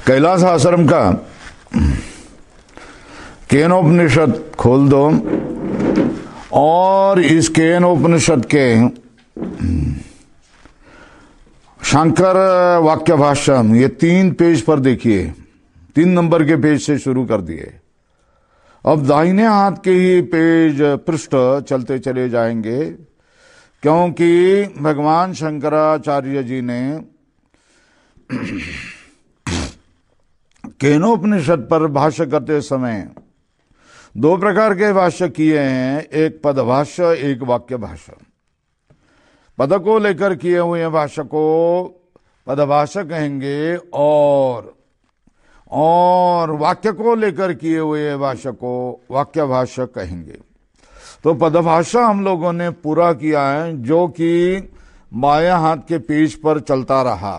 कैलाश आश्रम का केनोपनिषद खोल दो और इस केनोपनिषद के शंकर वाक्य भाष्यम ये 3 पेज पर देखिए, 3 नंबर के पेज से शुरू कर दिए। अब दाहिने हाथ के ही पेज पृष्ठ चलते चले जाएंगे, क्योंकि भगवान शंकराचार्य जी ने केनोपनिषद पर भाष्य करते समय 2 प्रकार के भाष्य किए हैं, एक पद भाष्य, एक वाक्य भाष्य। पद को लेकर किए हुए भाष्य को पदभाष्य कहेंगे और वाक्य को लेकर किए हुए भाष्य को वाक्य भाष्य कहेंगे। तो पदभाष्य हम लोगों ने पूरा किया है, जो कि बाएं हाथ के पेज पर चलता रहा।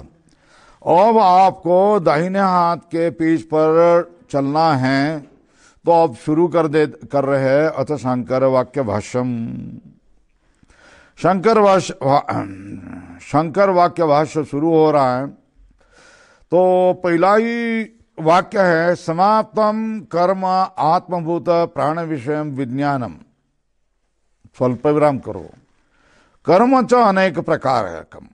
अब आपको दाहिने हाथ के पेज पर चलना है, तो आप शुरू कर रहे हैं अथ शंकर वाक्य भाष्यम। शंकर वाक्य भाष्य शुरू हो रहा है। तो पहला ही वाक्य है, समाप्तम कर्म आत्मभूत प्राण विषय विज्ञानम। स्वल्प विराम करो। कर्म च अनेक प्रकार है कम।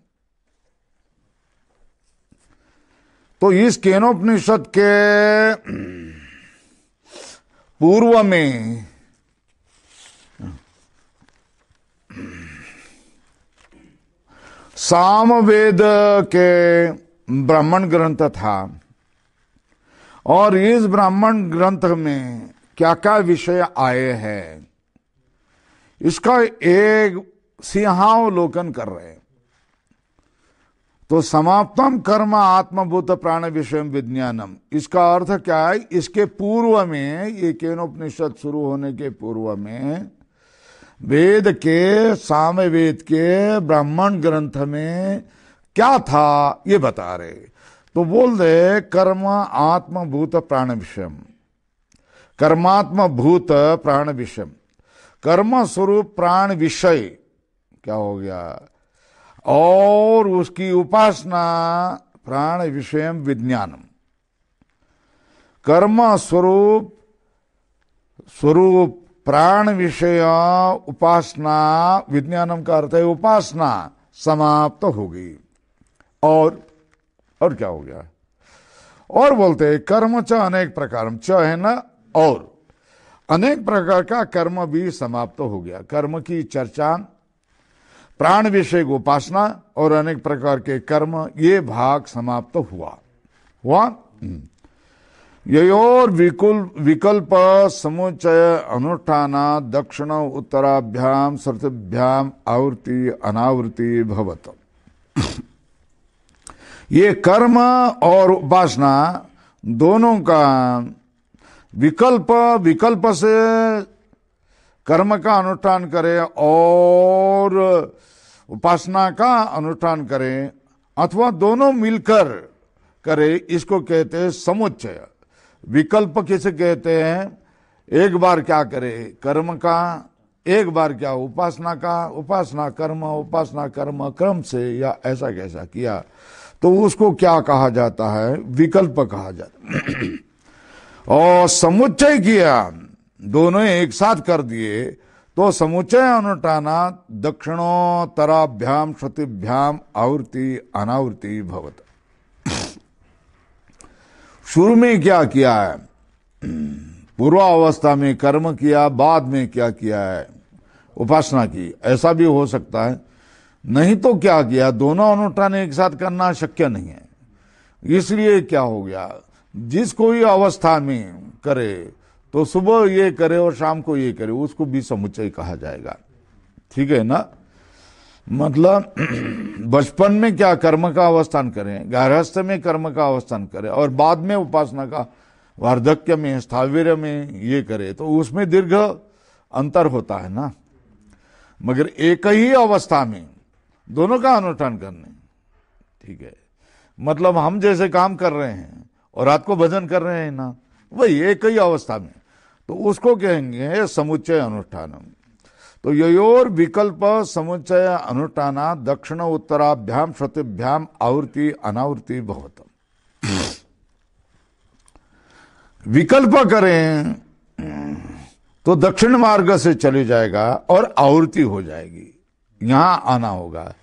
तो इस केनोपनिषद के पूर्व में सामवेद के ब्राह्मण ग्रंथ था, और इस ब्राह्मण ग्रंथ में क्या क्या विषय आए हैं इसका एक सिंहावलोकन कर रहे हैं। तो समाप्तम कर्म आत्मभूत प्राण विषय विज्ञानम, इसका अर्थ क्या है? इसके पूर्व में, ये केनोपनिषद शुरू होने के पूर्व में वेद के, सामवेद के ब्राह्मण ग्रंथ में क्या था ये बता रहे। तो बोल दे कर्म आत्मभूत प्राण विषयम, कर्मात्मभूत प्राण विषयम, कर्म स्वरूप प्राण विषय क्या हो गया, और उसकी उपासना प्राण विषयम विज्ञानम। कर्म स्वरूप प्राण विषय उपासना, विज्ञानम का अर्थ है उपासना, समाप्त हो गई। और क्या हो गया? और बोलते हैं कर्म च अनेक प्रकार, च है ना, और अनेक प्रकार का कर्म भी समाप्त हो गया। कर्म की चर्चा, प्राण विषय उपासना और अनेक प्रकार के कर्म, ये भाग समाप्त हुआ। ययोर विकल्प समुच्चय अनुष्ठान दक्षिण उत्तराभ्याम श्रुतिभ्याम आवृत्ति अनावृत्ति भवत। ये कर्म और उपासना दोनों का विकल्प से कर्म का अनुष्ठान करे और उपासना का अनुष्ठान करे, अथवा दोनों मिलकर करे, इसको कहते हैं समुच्चय। विकल्प किसे कहते हैं? एक बार क्या करे कर्म का, एक बार क्या उपासना का, उपासना कर्म क्रम से या ऐसा कैसा किया, तो उसको क्या कहा जाता है? विकल्प कहा जाता है। और समुच्चय किया, दोनों एक साथ कर दिए, तो समुच्चय अनुष्ठाना दक्षिणोत्तराभ्याम श्रुतिभ्याम आवृत्ति अनावृत्ति भवत। शुरू में क्या किया है? पूर्वावस्था में कर्म किया, बाद में क्या किया है? उपासना की। ऐसा भी हो सकता है। नहीं तो क्या किया? दोनों अनुष्ठान एक साथ करना शक्य नहीं है। इसलिए क्या हो गया, जिस कोई अवस्था में करे, तो सुबह ये करे और शाम को ये करे, उसको भी समुच्चय कहा जाएगा। ठीक है ना? मतलब बचपन में क्या कर्म का अवस्थान करें, गार्हस्थ्य में कर्म का अवस्थान करें, और बाद में उपासना का, वार्धक्य में, स्थावीर्य में ये करे, तो उसमें दीर्घ अंतर होता है ना। मगर एक ही अवस्था में दोनों का अनुष्ठान करने, ठीक है, मतलब हम जैसे काम कर रहे हैं और रात को भजन कर रहे हैं ना, वही एक ही अवस्था में, तो उसको कहेंगे समुच्चय अनुष्ठानम। तो ययोर विकल्प समुच्चय अनुष्ठाना दक्षिण उत्तराभ्याम श्रुतिभ्याम आवृत्ति अनावृत्ति भवत। विकल्प करें तो दक्षिण मार्ग से चले जाएगा और आवृत्ति हो जाएगी, यहां आना होगा।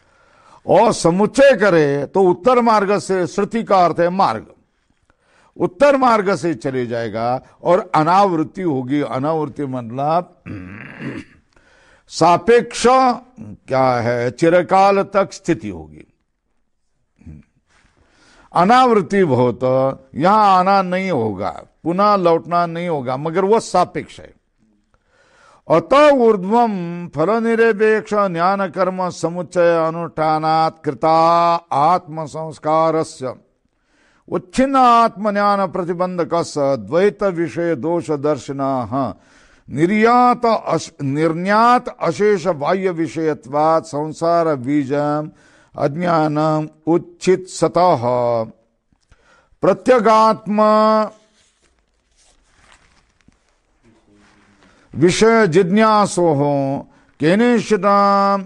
और समुच्चय करे तो उत्तर मार्ग से, श्रुति का अर्थ है मार्ग, उत्तर मार्ग से चले जाएगा और अनावृत्ति होगी। अनावृत्ति मतलब सापेक्ष क्या है, चिरकाल तक स्थिति होगी। अनावृत्ति बहुत, यहां आना नहीं होगा, पुनः लौटना नहीं होगा, मगर वो सापेक्ष है। अतः ऊर्ध्वम फल निरपेक्ष ज्ञान कर्म समुच्चय अनुष्ठानात् कृता आत्म संस्कारस्य उच्छिन्न आत्मज्ञान प्रतिबंधकस्य द्वैत विषय दोष दर्शनः निर्यात अशेष बाह्य विषयत्वात् संसार बीजम अज्ञानम उच्छित सतः प्रत्यगात्म विषय जिज्ञासो हो केनेशिताम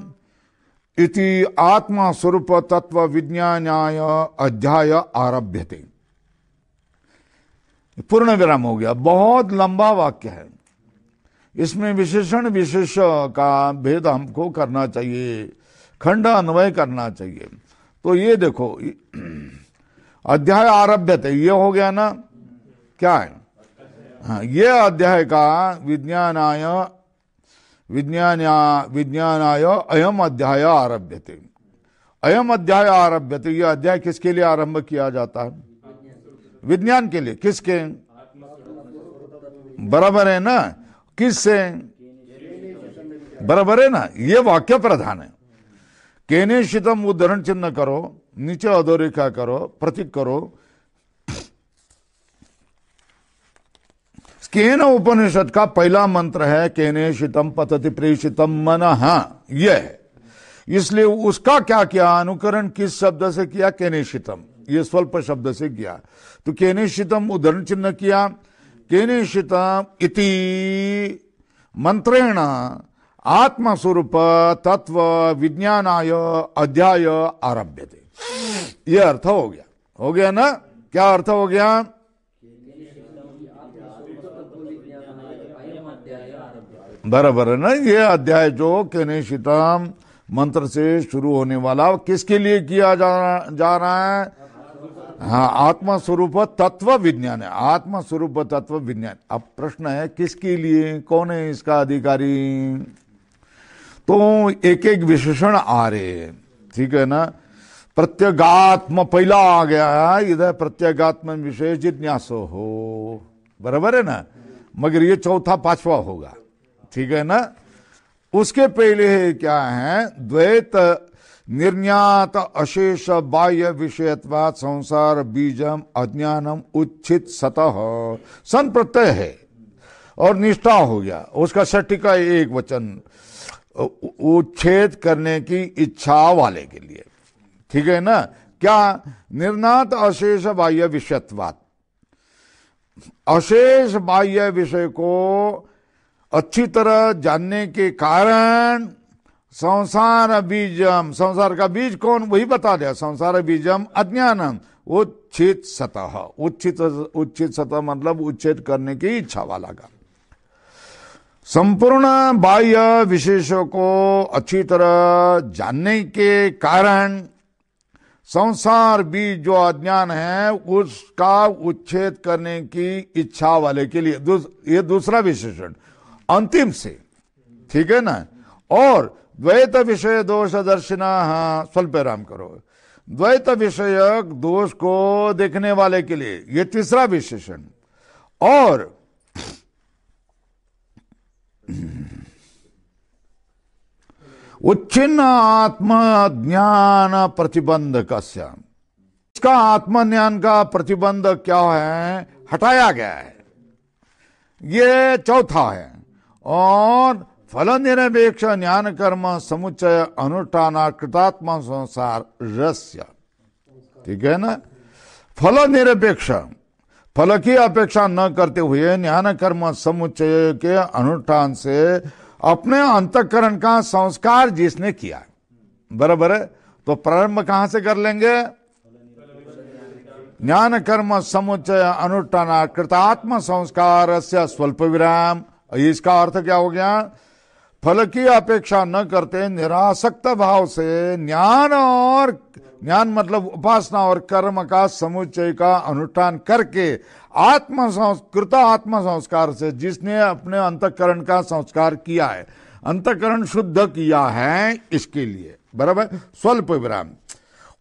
इति आत्मा स्वरूप तत्व विज्ञानाय अध्याय आरभ्यते। पूर्ण विराम हो गया, बहुत लंबा वाक्य है, इसमें विशेषण विशेष का भेद हमको करना चाहिए, खंड अन्वय करना चाहिए। तो ये देखो, अध्याय आरभ्यते, ये हो गया ना, क्या है, हाँ, ये अध्याय का विज्ञानाय अयम अध्याय आरभ्यते। अयम अध्याय आरभ्यते, ये अध्याय किसके लिए आरंभ किया जाता है? विज्ञान के लिए। किसके? बराबर है ना, किससे? बराबर है ना, ये वाक्य प्रधान है। केनेशितम उद्धरण चिन्ह करो, नीचे अधोरेखा करो, प्रतीक करो। केन उपनिषद का पहला मंत्र है केनेशितम पतति प्रेषितम मनः, यह है। इसलिए उसका क्या किया, अनुकरण किस शब्द से किया? केनेशितम, ये स्वल्प शब्द से किया। तो केनेशितम उद्धरण चिन्ह किया, केनेशितम इति मंत्रेण आत्मस्वरूप तत्व विज्ञानाय अध्याय आरभ्यते। ये अर्थ हो गया, हो गया ना? क्या अर्थ हो गया? बराबर है ना। ये अध्याय जो केनेशितम मंत्र से शुरू होने वाला, किसके लिए किया जा रहा है? हाँ, आत्मा स्वरूप तत्व विज्ञान है, आत्मा स्वरूप तत्व विज्ञान। अब प्रश्न है किसके लिए, कौन है इसका अधिकारी? तो एक एक विशेषण आ रहे हैं, ठीक है ना। प्रत्यगात्म पहला आ गया है इधर, प्रत्यगात्म विषय जिज्ञासो हो, बराबर है ना, मगर ये चौथा पांचवा होगा, ठीक है ना। उसके पहले क्या है? द्वैत निर्ज्ञात अशेष बाह्य विषयत्वात् संसार बीजम अज्ञानम उच्छित सतः, सन प्रत्यय है और निष्ठा हो गया। उसका षष्ठी का एक वचन, उच्छेद करने की इच्छा वाले के लिए, ठीक है ना। क्या? निर्ज्ञात अशेष बाह्य विषयत्वात्, अशेष बाह्य विषय को अच्छी तरह जानने के कारण संसार बीजम, संसार का बीज कौन, वही बता दिया, संसार बीजम अज्ञानम उच्छित सतः, उच्छित सतः मतलब उच्छेद करने की इच्छा वाला का। संपूर्ण बाह्य विशेषों को अच्छी तरह जानने के कारण संसार बीज जो अज्ञान है उसका उच्छेद करने की इच्छा वाले के लिए, ये दूसरा विशेषण अंतिम से, ठीक है ना। और द्वैत विषय दोष दर्शिना, हाँ स्वल्प विराम करो, द्वैत विषयक दोष को देखने वाले के लिए, ये तीसरा विशेषण। और उच्छिन्न आत्मज्ञान प्रतिबंधक, इसका आत्मज्ञान का प्रतिबंध क्या है? हटाया गया है, ये चौथा है। और फल निरपेक्ष ज्ञान कर्म समुच्चय अनुष्ठान कृतात्मा संसार रस्य, ठीक है ना। फल निरपेक्ष, फल की अपेक्षा न करते हुए ज्ञान कर्म समुच्चय के अनुष्ठान से अपने अंतःकरण का संस्कार जिसने किया, बराबर है। तो प्रारंभ कहां से कर लेंगे? ज्ञान कर्म समुच्चय अनुष्ठान कृतात्म संस्कार से स्वल्प विराम। इसका अर्थ क्या हो गया? फल की अपेक्षा न करते निरासक्त भाव से ज्ञान मतलब उपासना और कर्म का समुच्चय का अनुष्ठान करके कृत आत्म संस्कार से, जिसने अपने अंतःकरण का संस्कार किया है, अंतःकरण शुद्ध किया है, इसके लिए बराबर स्वल्प विराम।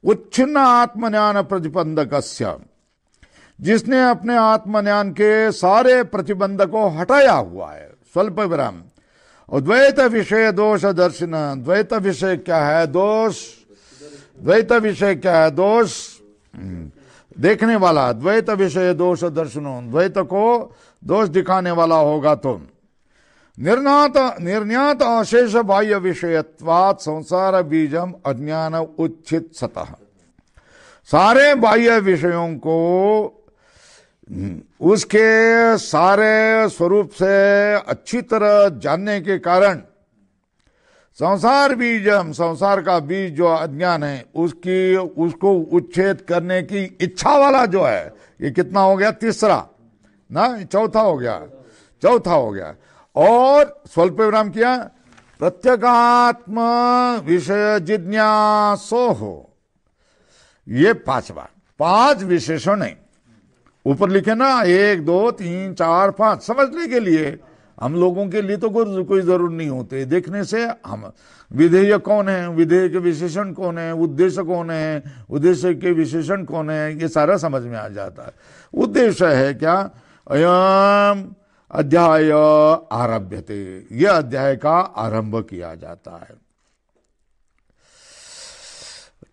उच्छिन्न आत्मज्ञान प्रतिबंधकस्य, जिसने अपने आत्मज्ञान के सारे प्रतिबंध को हटाया हुआ है, स्वल्प विराम। और द्वैत विषय दोष दर्शन, द्वैत विषय क्या है? दोष। द्वैत विषय क्या है? दोष देखने वाला। द्वैत विषय दोष दर्शनो, द्वैत को दोष दिखाने वाला होगा तो निर्ज्ञात अशेष बाह्य विषयत्वात् संसार बीजम अज्ञान उच्छित सतः। सारे बाह्य विषयों को उसके सारे स्वरूप से अच्छी तरह जानने के कारण संसार बीजम, संसार का बीज जो अज्ञान है, उसको उच्छेद करने की इच्छा वाला जो है, ये कितना हो गया? तीसरा ना, चौथा हो गया। और स्वल्प विराम किया। प्रत्यगात्म विषय जिज्ञासो हो, ये पांचवा। 5 विशेषण है ऊपर लिखे ना, 1 2 3 4 5, समझने के लिए। हम लोगों के लिए तो कोई जरूर नहीं होते देखने से। हम विधेय कौन है, विधेय के विशेषण कौन है, उद्देश्य कौन है, उद्देश्य के विशेषण कौन है, ये सारा समझ में आ जाता है। उद्देश्य है क्या? अयम अध्याय आरभ्यते, ये अध्याय का आरंभ किया जाता है।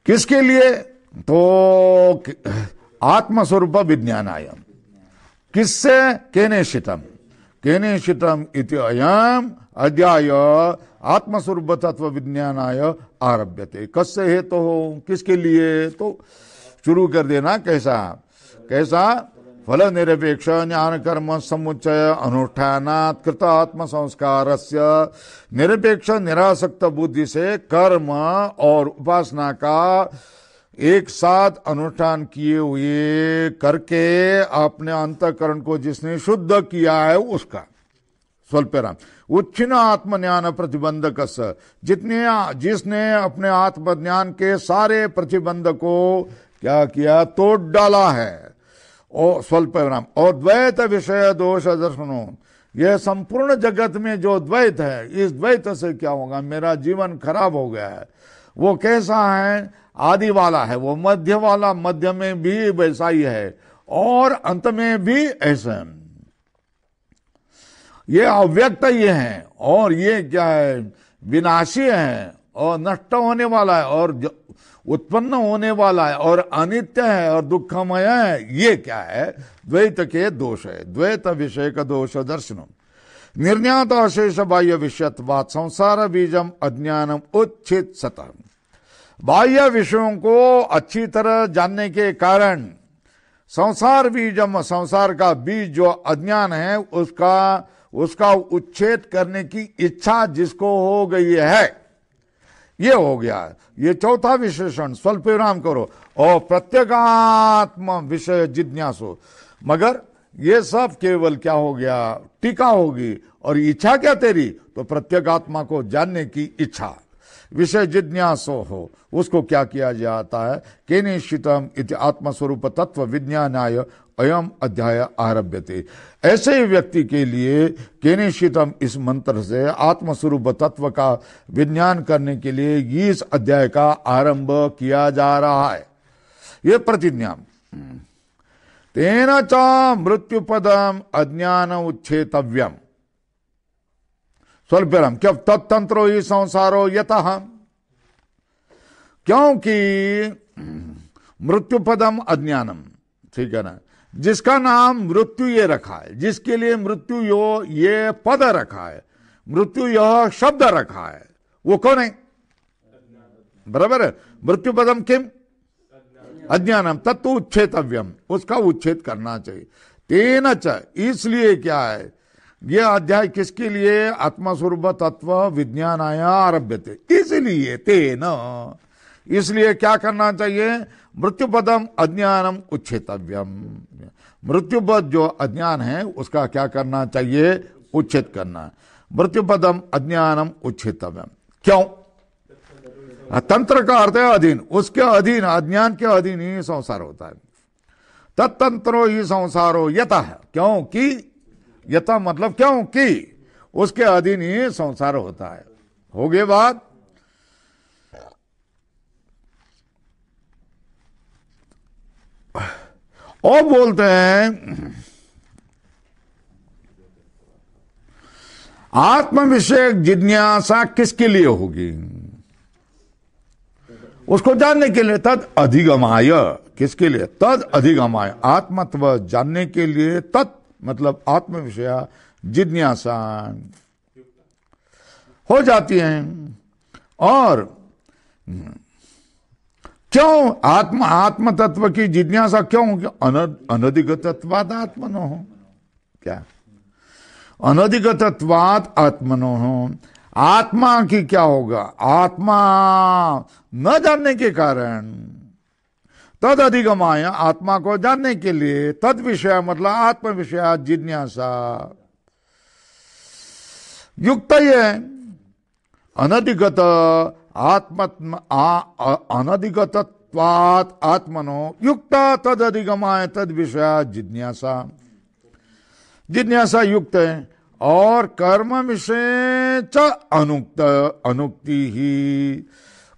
किसके लिए? तो आत्मस्वरूप विज्ञानाय। किससे? केनेशितम इति अयम अध्याय आत्मस्वरूप तत्व विज्ञानाय आरभ्यते। कस्य हेतु हो, किसके लिए? तो शुरू कर देना। कैसा? फल निरपेक्ष ज्ञान कर्म समुच्चय अनुष्ठानात् कृत आत्म संस्कारस्य, निरपेक्ष निरासक्त बुद्धि से कर्म और उपासना का एक साथ अनुष्ठान किए हुए करके अपने अंतःकरण को जिसने शुद्ध किया है, उसका स्वल्पराम। उच्छिन्न आत्मज्ञान प्रतिबंधक, जिसने अपने आत्मज्ञान के सारे प्रतिबंध को क्या किया? तोड़ डाला है। और स्वल्प विराम। और द्वैत विषय दोष दर्शनो, यह संपूर्ण जगत में जो द्वैत है, इस द्वैत से क्या होगा? मेरा जीवन खराब हो गया है। वो कैसा है? आदि वाला है, वो मध्य वाला, मध्य में भी वैसा ही है और अंत में भी ऐसे। ये अव्यक्त ये है और ये क्या है? विनाशी है और नष्ट होने वाला है और उत्पन्न होने वाला है और अनित्य है और दुखमय है। ये क्या है? द्वैत के दोष है। द्वैत विषय का दोष दर्शन। निर्ज्ञात अशेष बाह्य विषयत्वात् संसार बीजम अज्ञानम उच्छित सतः। बाह्य विषयों को अच्छी तरह जानने के कारण संसार बीजम, संसार का बीज जो अज्ञान है, उसका उच्छेद करने की इच्छा जिसको हो गई है, ये हो गया। ये चौथा विशेषण। स्वल्प विराम करो। और प्रत्यगात्म विषय जिज्ञासु, मगर ये सब केवल क्या हो गया? टीका होगी। और इच्छा क्या तेरी? तो प्रत्यगात्मा को जानने की इच्छा। विषय जिज्ञासो हो, उसको क्या किया जाता है? केनेशितम इति आत्मस्वरूप तत्व विज्ञानाय अयम अध्याय आरभ्यते। ऐसे ही व्यक्ति के लिए केनेशितम इस मंत्र से आत्मस्वरूप तत्व का विज्ञान करने के लिए इस अध्याय का आरंभ किया जा रहा है। ये प्रतिज्ञा। तेन च मृत्युपदम अज्ञान उच्छेतव्यम। स्वल्परम क्या तत्तंत्रो ही संसारो यतः, क्योंकि मृत्युपदम अज्ञानम, ठीक है ना, जिसका नाम मृत्यु ये रखा है, जिसके लिए मृत्यु ये पद रखा है, मृत्यु यह शब्द रखा है, वो कौन है? बराबर है। मृत्युपदम किम? अज्ञानम तत्व उच्छेतव्यम, उसका उच्छेद करना चाहिए। तेन च, इसलिए क्या है यह अध्याय? किसके लिए? आत्मस्वरूप तत्व विज्ञानाय आरभ्यते। इसलिए तेन, इसलिए क्या करना चाहिए? मृत्युपदम अज्ञानम उच्छेतव्यम। मृत्युपद जो अज्ञान है उसका क्या करना चाहिए? उच्छेद करना। मृत्युपदम अज्ञानम उच्छेतव्यम। क्यों? तंत्र का अर्थ है अधीन, उसके अधीन, अज्ञान के अधीन ही संसार होता है। तत्तंत्रो ही संसारो यतः, क्योंकि, यतः मतलब क्योंकि उसके अधीन ही संसार होता है। हो गई बात? और बोलते हैं आत्म विषयक जिज्ञासा किसके लिए होगी? उसको जानने के लिए। तद अधिगमाय, किसके लिए? तद अधिगमाय, आत्मत्व जानने के लिए। तत् मतलब आत्म विषय जिज्ञासा हो जाती है। और क्यों आत्म तत्व की जिज्ञासा क्यों? अनधिगतत्वाद आत्मनो हो। क्या? अनधिगतत्वाद आत्मनो हो। आत्मा की क्या होगा? आत्मा न जानने के कारण तद अधिगमाय, आत्मा को जानने के लिए। तद विषय मतलब आत्म विषय जिज्ञासा युक्त है। अनधिगत अनधिगतत्वात् आत्मनो युक्त तद अधिगमाय तद विषय जिज्ञासा, जिज्ञासा युक्त है। और कर्म विषय च अनुक्त, अनुक्ति ही,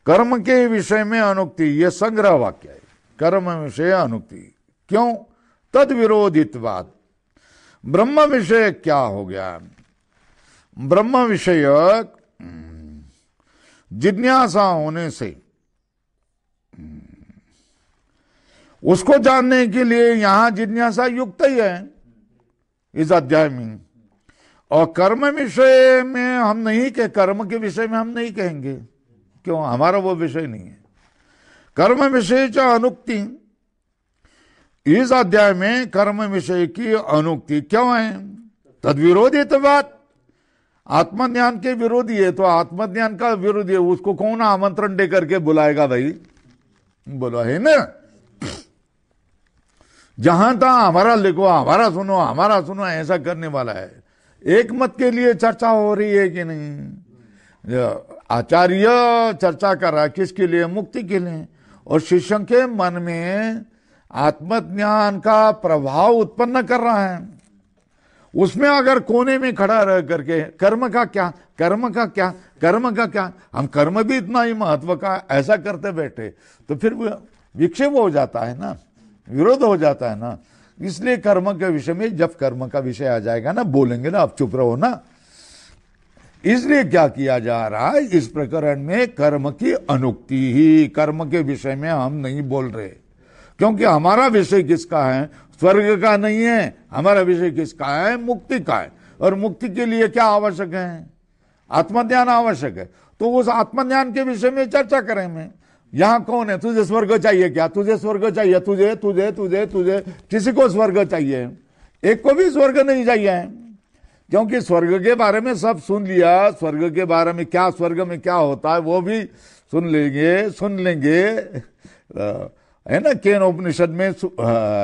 कर्म के विषय में अनुक्ति, यह संग्रह वाक्य है। कर्म विषय अनुक्ति क्यों? तद विरोधित्वात्। ब्रह्म विषय क्या हो गया? ब्रह्म विषय जिज्ञासा होने से उसको जानने के लिए यहां जिज्ञासा युक्त ही है इस अध्याय में। और कर्म विषय में हम नहीं कह, कर्म के विषय में हम नहीं कहेंगे, क्यों? हमारा वो विषय नहीं है। कर्म विषय च अनुक्ति, इस अध्याय में कर्म विषय की अनुक्ति क्यों है? तद विरोधित्वात्, आत्मज्ञान के विरोधी है, तो आत्मज्ञान का विरोधी है, उसको कौन आमंत्रण दे करके बुलाएगा भाई? बोलो, है ना? जहां था हमारा लिखो, हमारा सुनो, हमारा सुनो, ऐसा करने वाला है। एक मत के लिए चर्चा हो रही है कि नहीं? आचार्य चर्चा कर रहा है किसके लिए? मुक्ति के लिए। और शिष्य के मन में आत्मज्ञान का प्रभाव उत्पन्न कर रहा है। उसमें अगर कोने में खड़ा रह करके कर्म का क्या, कर्म का क्या, कर्म का क्या, हम कर्म भी इतना ही महत्व का ऐसा करते बैठे तो फिर विक्षेप हो जाता है ना, विरोध हो जाता है ना। इसलिए कर्म के विषय में जब कर्म का विषय आ जाएगा ना, बोलेंगे ना, अब चुप रहो ना। इसलिए क्या किया जा रहा है इस प्रकरण में? कर्म की अनुक्ति ही, कर्म के विषय में हम नहीं बोल रहे, क्योंकि हमारा विषय किसका है? स्वर्ग का नहीं है, हमारा विषय किसका है? मुक्ति का है। और मुक्ति के लिए क्या आवश्यक है? आत्मज्ञान आवश्यक है। तो उस आत्मज्ञान के विषय में चर्चा करेंगे। यहां कौन है? तुझे स्वर्ग चाहिए क्या? तुझे स्वर्ग चाहिए? तुझे तुझे तुझे तुझे किसी को स्वर्ग चाहिए? एक को भी स्वर्ग नहीं चाहिए, क्योंकि स्वर्ग के बारे में सब सुन लिया। स्वर्ग के बारे में क्या, स्वर्ग में क्या होता है वो भी सुन लेंगे, है ना? केनोपनिषद में,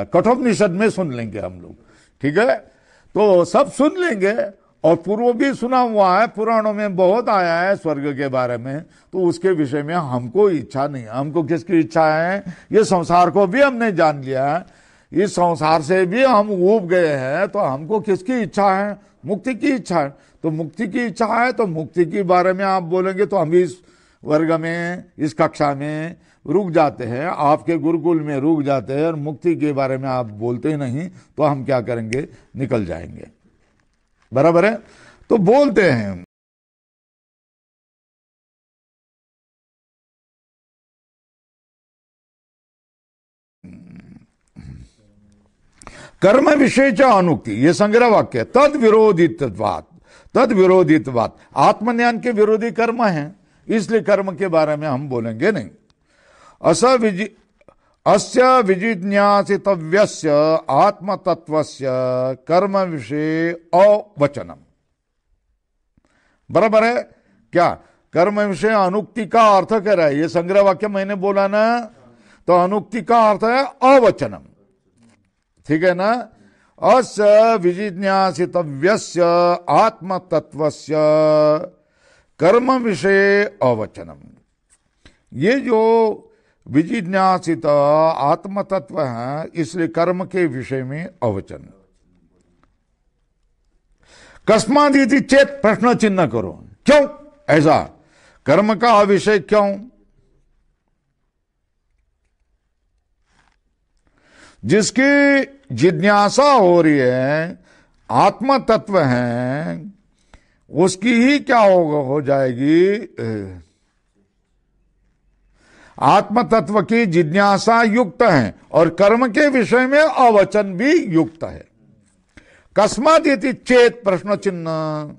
कठोपनिषद में सुन लेंगे हम लोग, ठीक है? तो सब सुन लेंगे। और पूर्व भी सुना हुआ है, पुराणों में बहुत आया है स्वर्ग के बारे में। तो उसके विषय में हमको इच्छा नहीं। हमको किसकी इच्छा है? ये संसार को भी हमने जान लिया है, इस संसार से भी हम ऊब गए हैं। तो हमको किसकी इच्छा है? मुक्ति की इच्छा है। तो मुक्ति की इच्छा है, तो मुक्ति के बारे में आप बोलेंगे तो हम इस वर्ग में, इस कक्षा में रुक जाते हैं, आपके गुरुकुल में रुक जाते हैं। और मुक्ति के बारे में आप बोलते नहीं तो हम क्या करेंगे? निकल जाएंगे। बराबर है? तो बोलते हैं कर्म विषय च अनुक्ति, ये संग्रह वाक्य। तद विरोधित्वात्, तद विरोधित्वात्, आत्मज्ञान के विरोधी कर्म है, इसलिए कर्म के बारे में हम बोलेंगे नहीं। अस्य विजिज्ञासितव्यस्य आत्मतत्वस्य कर्म विषय अवचनम। बराबर है क्या? कर्म विषय अनुक्ति का अर्थ कह रहा है, ये संग्रह वाक्य मैंने बोला ना, तो अनुक्ति का अर्थ है अवचनम, ठीक है ना। अस्य विजिज्ञासितव्यस्य आत्मतत्वस्य कर्म विषय अवचनम। ये जो विजिज्ञासित आत्मतत्व है, इसलिए कर्म के विषय में अवचन। कस्मादिति चेत प्रश्न चिन्ह करो, क्यों ऐसा, कर्म का विषय क्यों? जिसकी जिज्ञासा हो रही है, आत्म तत्व है, उसकी ही क्या हो जाएगी, आत्म तत्व की जिज्ञासा युक्त है और कर्म के विषय में अवचन भी युक्त है। कस्मादिति चेत प्रश्न चिन्ह।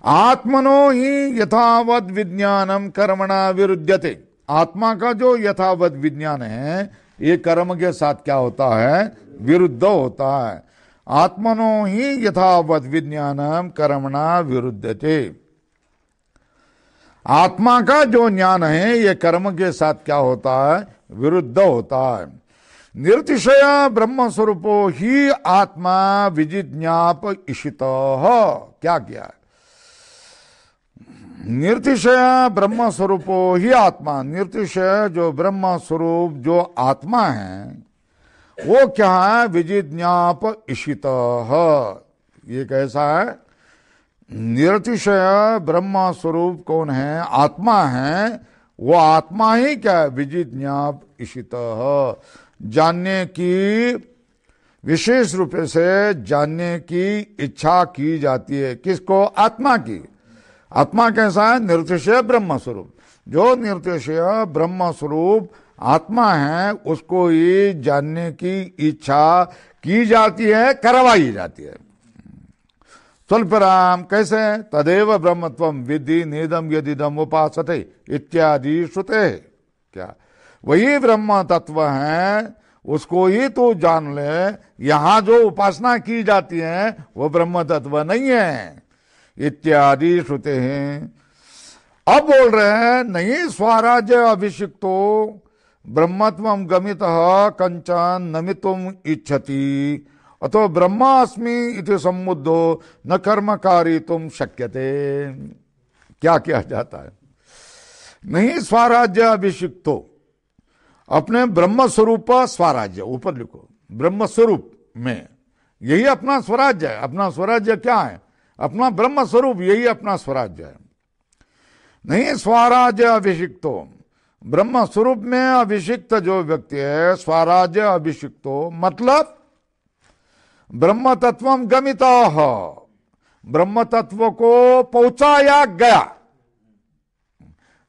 आत्मनो ही यथावत विज्ञानम कर्मणा विरुध्यते। आत्मा का जो यथावत विज्ञान है, ये कर्म के साथ क्या होता है, विरुद्ध होता है। आत्मनो ही यथावत विज्ञानम कर्मणा विरुध्यते। आत्मा का जो ज्ञान है, ये कर्म के साथ क्या होता है, विरुद्ध होता है। निर्तिशय ब्रह्म स्वरूपो ही आत्मा विजिज्ञाप इशितः। क्या किया है, निर्तिशय ब्रह्म स्वरूपो ही आत्मा, निर्तिशय जो ब्रह्म स्वरूप जो आत्मा है, वो क्या है, विजिज्ञाप इशितः। ये कैसा है, निर्तिशय ब्रह्म स्वरूप कौन है, आत्मा है, वो आत्मा ही क्या है, विजिज्ञाप इशितः। जानने की, विशेष रूप से जानने की इच्छा की जाती है। किसको, आत्मा की। आत्मा कैसा है, निर्तिशय ब्रह्म स्वरूप। जो निर्तिशय ब्रह्म स्वरूप आत्मा है, उसको ही जानने की इच्छा की जाती है, करवाई जाती है। स्वल्पराम कैसे, तदेव ब्रह्मत्वम विद्धि नेदम यदिदम उपासते इत्यादि श्रुते। क्या, वही ब्रह्म तत्व है, उसको ही तो जान ले। यहां जो उपासना की जाती है वो ब्रह्म तत्व नहीं है, इत्यादि श्रुते हैं। अब बोल रहे हैं, नहीं स्वराज्य अभिषिक्तो ब्रह्मत्वम गमितः कंचन नमितुम इच्छति अतो ब्रह्मास्मि इति सम्मुद्धो न कर्मकारी तुम शक्यते। क्या किया जाता है, नहीं स्वराज्य अभिषिक्तो, अपने ब्रह्म स्वरूप स्वराज्य, ऊपर लिखो, ब्रह्म स्वरूप में, यही अपना स्वराज्य है। अपना स्वराज्य क्या है, अपना ब्रह्म स्वरूप, यही अपना स्वराज्य है। नहीं स्वराज्य अभिषिक्तो, ब्रह्म स्वरूप में अभिषिक्त जो व्यक्ति है, स्वराज्य अभिषिक्तो मतलब ब्रह्म तत्वम गमितः, ब्रह्म तत्व को पहुंचाया गया।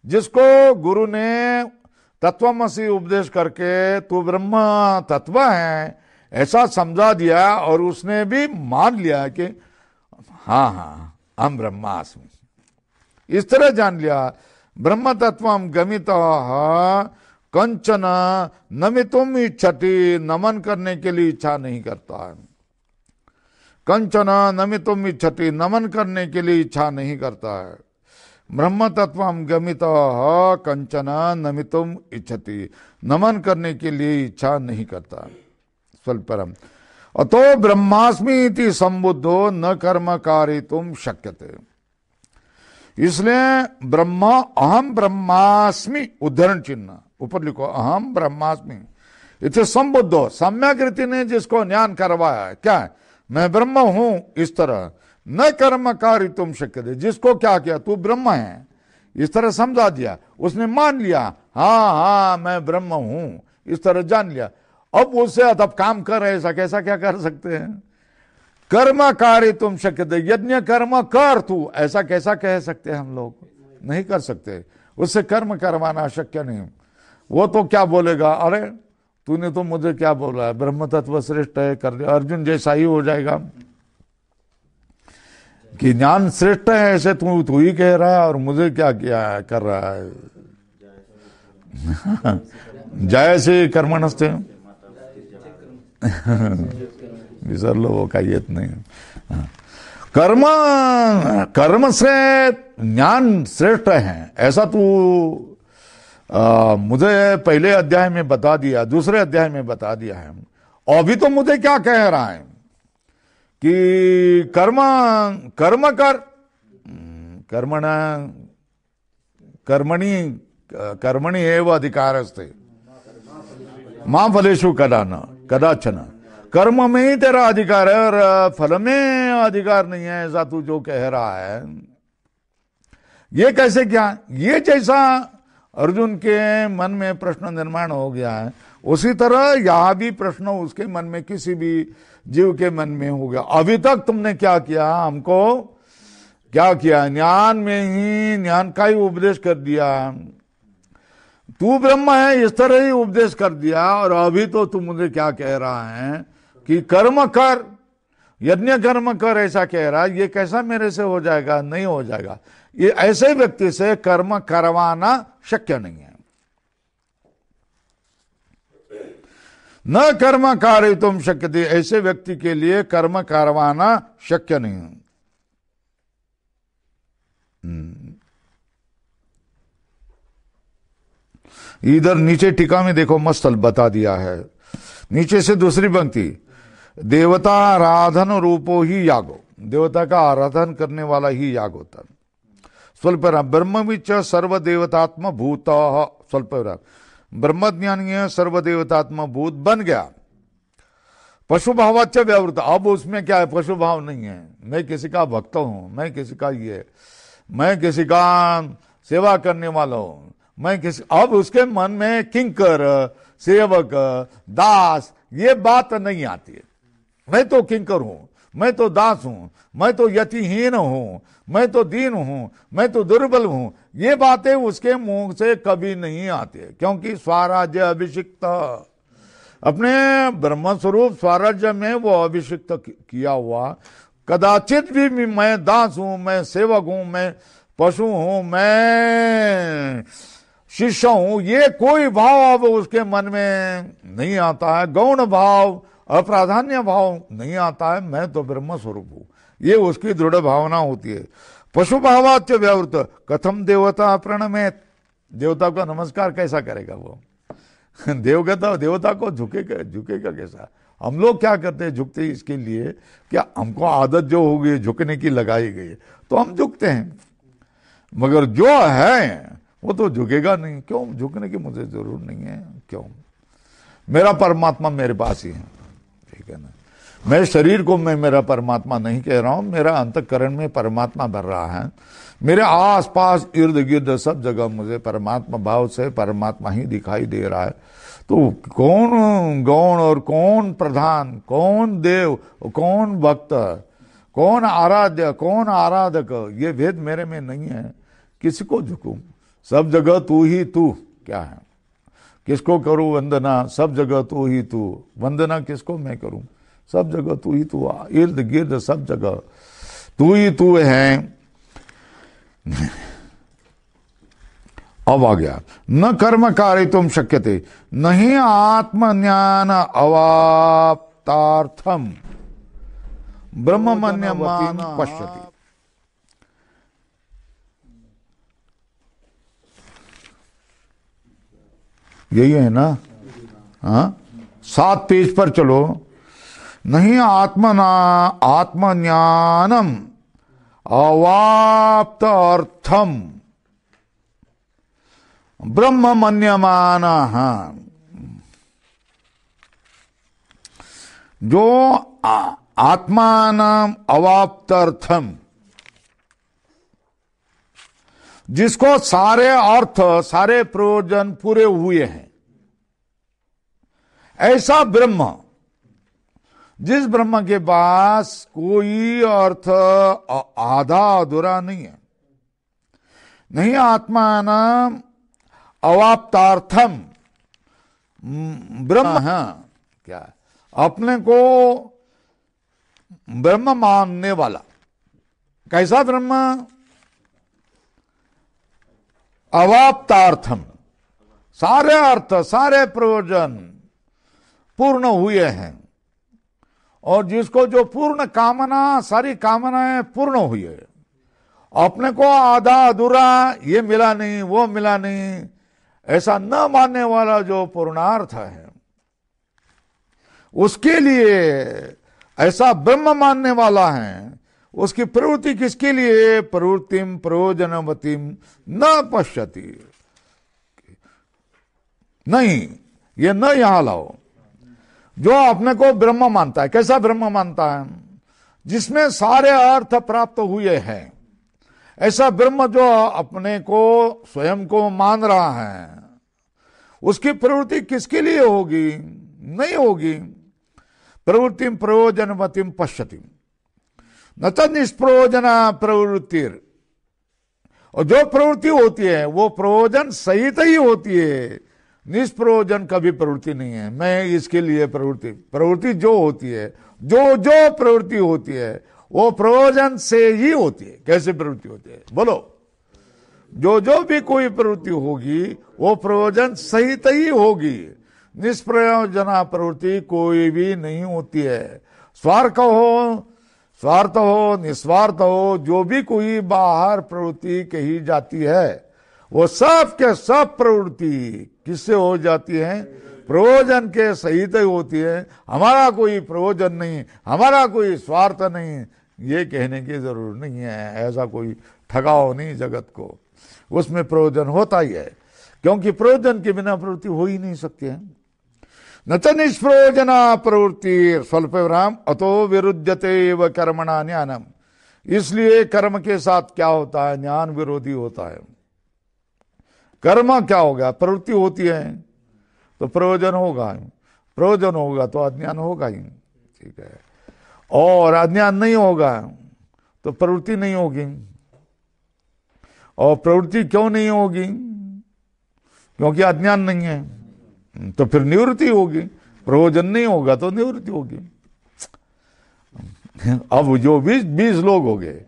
जिसको गुरु ने तत्वमसि उपदेश करके तू ब्रह्म तत्व है ऐसा समझा दिया, और उसने भी मान लिया कि हाँ हाँ हम ब्रह्मास्मि, इस तरह जान लिया। ब्रह्म तत्वम गमितः कंचन नमितुम इच्छति, नमन करने के लिए इच्छा नहीं करता है। कंचन नमितुम इच्छति, नमन करने के लिए इच्छा नहीं करता है। ब्रह्म तत्वम गमितः कंचन नमितुम इच्छति, नमन करने के लिए इच्छा नहीं करता। स्वल्परम अतो ब्रह्मास्मि इति संबुद्धो न कर्म कारितुम शक्यते। इसलिए ब्रह्म, अहम ब्रह्मास्मि, उद्धरण चिन्ह ऊपर लिखो, अहम ब्रह्मास्मि इति संबुद्धो, सम्यक रीति ने जिसको ज्ञान करवाया है, क्या है, मैं ब्रह्म हूं, इस तरह न कर्म कारितुम शक्यते, जिसको क्या किया, तू ब्रह्म है, इस तरह समझा दिया, उसने मान लिया, हाँ हाँ मैं ब्रह्म हूं, इस तरह जान लिया। अब उससे अब काम कर, ऐसा कैसा क्या कर सकते हैं, कर्म कारितुम शक्यते, यज्ञ कर्म कर तू, ऐसा कैसा कह सकते हैं हम लोग, नहीं कर सकते। उससे कर्म करवाना शक्य नहीं। वो तो क्या बोलेगा, अरे तूने तो मुझे क्या बोला है, ब्रह्म तत्व श्रेष्ठ है, कर दिया, अर्जुन जैसा ही हो जाएगा कि ज्ञान श्रेष्ठ है, ऐसे तू ही कह रहा है, और मुझे क्या किया है, कर रहा है। जय कर्मणस्ते विसर लो, वो का येत नहीं। कर्म कर्म से ज्ञान श्रेष्ठ है, ऐसा तू मुझे पहले अध्याय में बता दिया, दूसरे अध्याय में बता दिया है। अभी तो मुझे क्या कह रहा है कि कर्म कर्म कर, कर्मणा कर्मणि कर्मणि एव अधिकारस्ते मां फलेषु कदाचन। कर्म में ही तेरा अधिकार है और फल में अधिकार नहीं है, ऐसा तू जो कह रहा है ये कैसे? क्या ये जैसा अर्जुन के मन में प्रश्न निर्माण हो गया है, उसी तरह यहां भी प्रश्न उसके मन में, किसी भी जीव के मन में हो गया। अभी तक तुमने क्या किया? हमको क्या किया? ज्ञान में ही, ज्ञान का ही उपदेश कर दिया, तू ब्रह्म है इस तरह ही उपदेश कर दिया। और अभी तो तू मुझे क्या कह रहा है कि कर्म कर, यज्ञ कर्म कर, ऐसा कह रहा है। ये कैसा मेरे से हो जाएगा? नहीं हो जाएगा। ये ऐसे व्यक्ति से कर्म करवाना शक्य नहीं है। न कर्म कारयितुम शक्यते, ऐसे व्यक्ति के लिए कर्म करवाना शक्य नहीं है। इधर नीचे टीका में देखो, मस्त बता दिया है। नीचे से दूसरी पंक्ति, देवता आराधन रूपो ही यागो, देवता का आराधन करने वाला ही याग होता है। स्वल्प ब्रह्मविच सर्वदेवतात्म भूत, स्वल्प ब्रह्मज्ञानी सर्वदेवतात्म भूत बन गया। पशु भावाच व्यावृत, अब उसमें क्या है? पशु भाव नहीं है। मैं किसी का भक्त हूं, मैं किसी का ये, मैं किसी का सेवा करने वाला हूं, मैं किसी, अब उसके मन में किंकर, सेवक, दास, ये बात नहीं आती है। मैं तो किंकर हूं, मैं तो दास हूं, मैं तो यतिहीन हूं, मैं तो दीन हूं, मैं तो दुर्बल हूं, ये बातें उसके मुंह से कभी नहीं आती, क्योंकि स्वराज्य अभिषिक्त, अपने ब्रह्म स्वरूप स्वराज्य में वो अभिषिक्त किया हुआ। कदाचित भी मैं दास हूं, मैं सेवक हूं, मैं पशु हूं, मैं शिष्य हूं, ये कोई भाव अब उसके मन में नहीं आता है। गौण भाव, अप्राधान्य भाव नहीं आता है। मैं तो ब्रह्म स्वरूप हूं, ये उसकी दृढ़ भावना होती है। पशु भावाच्य व्यावृत कथम देवता प्रणमेत, देवता का नमस्कार कैसा करेगा वो? देवता को झुकेगा कैसा? हम लोग क्या करते हैं? झुकते इसके लिए क्या हमको आदत जो हो गई झुकने की लगाई गई, तो हम झुकते हैं। मगर जो है वो तो झुकेगा नहीं। क्यों? झुकने की मुझे जरूरत नहीं है। क्यों? मेरा परमात्मा मेरे पास ही है, ठीक है ना। मैं शरीर को मैं मेरा परमात्मा नहीं कह रहा हूं, मेरा अंतःकरण में परमात्मा भर रहा है। मेरे आस पास इर्द गिर्द सब जगह मुझे परमात्मा भाव से परमात्मा ही दिखाई दे रहा है। तो कौन गौण और कौन प्रधान, कौन देव, कौन भक्त, कौन आराध्य, कौन आराधक, ये भेद मेरे में नहीं है। किसको झुकूं? सब जगह तू ही तू क्या है? किसको करूं वंदना? सब जगह तू ही तू। वंदना किसको मैं करूं? सब जगह तू ही तू, इर्द गिर्द सब जगह तू ही तू है। अब आ गया, न कर्म कारयितुम शक्यते, नहीं आत्मज्ञान अवाप्तार्थम ब्रह्ममन्यमान पश्यति। यही है ना? हाँ, 7 पेज पर चलो। नहीं आत्मज्ञानम अवाप्त अर्थम ब्रह्म मन्यमान, जो आत्मान अवाप्त अर्थम, जिसको सारे अर्थ, सारे प्रयोजन पूरे हुए हैं, ऐसा ब्रह्म, जिस ब्रह्म के पास कोई अर्थ आधा अधूरा नहीं है। नहीं आत्मान अवाप्तार्थम ब्रह्म है क्या? अपने को ब्रह्म मानने वाला। कैसा ब्रह्म? अवाप्तार्थम, सारे अर्थ, सारे प्रयोजन पूर्ण हुए हैं और जिसको जो पूर्ण कामना, सारी कामनाएं पूर्ण हुई है, अपने को आधा अधूरा, ये मिला नहीं वो मिला नहीं, ऐसा न मानने वाला जो पूर्णार्थ है, उसके लिए, ऐसा ब्रह्म मानने वाला है, उसकी प्रवृत्ति किसके लिए? प्रवृत्तिम प्रयोजनवतीम न पश्यति। नहीं, ये न यहां लाओ। जो अपने को ब्रह्म मानता है, कैसा ब्रह्म मानता है? जिसमें सारे अर्थ प्राप्त हुए हैं, ऐसा ब्रह्म जो अपने को, स्वयं को मान रहा है, उसकी प्रवृत्ति किसके लिए होगी? नहीं होगी। प्रवृत्तिम प्रयोजनवतीम पश्यति न च निष्प्रयोजना प्रवृत्तिर। और जो प्रवृत्ति होती है वो प्रयोजन सहित ही होती है, निष्प्रयोजन कभी प्रवृत्ति नहीं है। मैं इसके लिए प्रवृत्ति जो होती है, जो प्रवृत्ति होती है वो प्रयोजन से ही होती है। कैसे प्रवृत्ति होती है बोलो? जो भी कोई प्रवृत्ति होगी वो प्रयोजन सहित ही होगी। निष्प्रयोजना प्रवृत्ति कोई भी नहीं होती है। स्वार्थ हो निस्वार्थ हो, जो भी कोई बाहर प्रवृत्ति कही जाती है, वो सब के सब प्रवृत्ति किससे हो जाती है? प्रयोजन के सहित ही होती है। हमारा कोई प्रयोजन नहीं, हमारा कोई स्वार्थ नहीं, ये कहने की जरूरत नहीं है। ऐसा कोई ठगाओ नहीं जगत को, उसमें प्रयोजन होता ही है, क्योंकि प्रयोजन के बिना प्रवृत्ति हो ही नहीं सकती है। न च निष्प्रयोजना प्रवृत्ति स्वल्प विराम अतो विरुद्धते एव कर्मणा ज्ञानम। इसलिए कर्म के साथ क्या होता है? ज्ञान विरोधी होता है। कर्म क्या होगा? प्रवृत्ति होती है तो प्रयोजन होगा, प्रयोजन होगा तो अज्ञान होगा ही, ठीक है। और अज्ञान नहीं होगा तो प्रवृत्ति नहीं होगी। और प्रवृत्ति क्यों नहीं होगी? क्योंकि अज्ञान नहीं है, तो फिर निवृत्ति होगी। प्रयोजन नहीं होगा तो निवृत्ति होगी। अब जो 20 लोग हो गए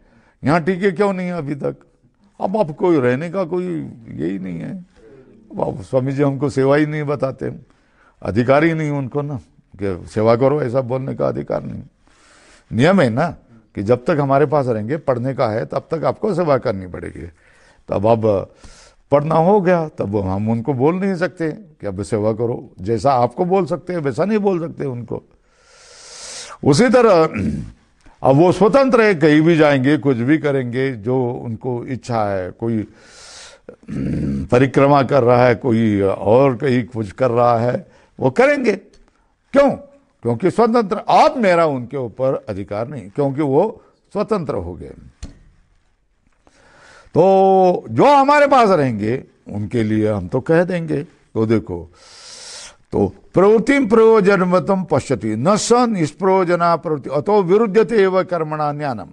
यहाँ, टीके क्यों नहीं है अभी तक? अब कोई रहने का कोई यही नहीं है। अब स्वामी जी हमको सेवा ही नहीं बताते, अधिकार ही नहीं उनको ना कि सेवा करो, ऐसा बोलने का अधिकार नहीं। नियम है ना कि जब तक हमारे पास रहेंगे, पढ़ने का है, तब तक आपको सेवा करनी पड़ेगी। तब अब पढ़ना हो गया, तब हम उनको बोल नहीं सकते कि अब सेवा करो। जैसा आपको बोल सकते हैं वैसा नहीं बोल सकते उनको। उसी तरह अब वो स्वतंत्र है, कहीं भी जाएंगे, कुछ भी करेंगे, जो उनको इच्छा है। कोई परिक्रमा कर रहा है, कोई और कहीं कुछ कर रहा है, वो करेंगे। क्यों? क्योंकि स्वतंत्र। आप मेरा उनके ऊपर अधिकार नहीं, क्योंकि वो स्वतंत्र हो गए। तो जो हमारे पास रहेंगे उनके लिए हम तो कह देंगे। तो देखो, तो प्रवृत्तिम प्रयोजनवतम पश्यति न स निष्प्रयोजना प्रवृत्ति अतो विरुद्धते एव कर्मणा ज्ञानम।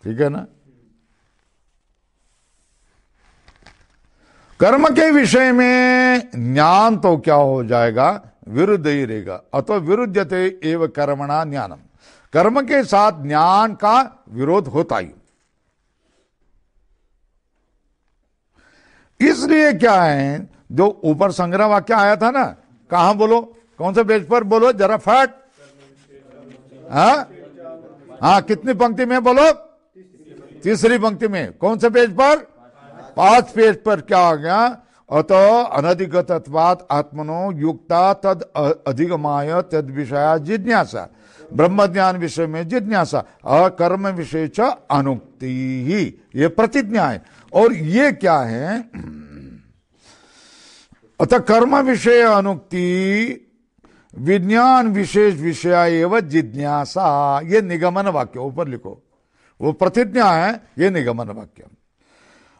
ठीक है ना? कर्म के विषय में ज्ञान तो क्या हो जाएगा? विरुद्ध ही रहेगा। अतो विरुद्धते एव कर्मणा ज्ञानम। कर्म के साथ ज्ञान का विरोध होता ही। इसलिए क्या है, जो ऊपर संग्रह वाक्य आया था ना, कहां बोलो? कौन से पेज पर बोलो जरा फट? हाँ, कितनी पंक्ति में बोलो? तीसरी पंक्ति में। कौन से पेज पर? 5 पेज पर। क्या आ गया? अतो अनधिगतत्वात् आत्मनो युक्ता तद अधिगमाय तद विषया जिज्ञासा। ब्रह्म ज्ञान विषय में जिज्ञासा, अकर्म विषय च अनुक्ति ही, ये प्रतिज्ञा है। और ये क्या है? अतः कर्म विषय अनुक्ति विज्ञान विशेष विषय एवं जिज्ञासा, ये निगमन वाक्य ऊपर लिखो। वो प्रतिज्ञा है, ये निगमन वाक्य।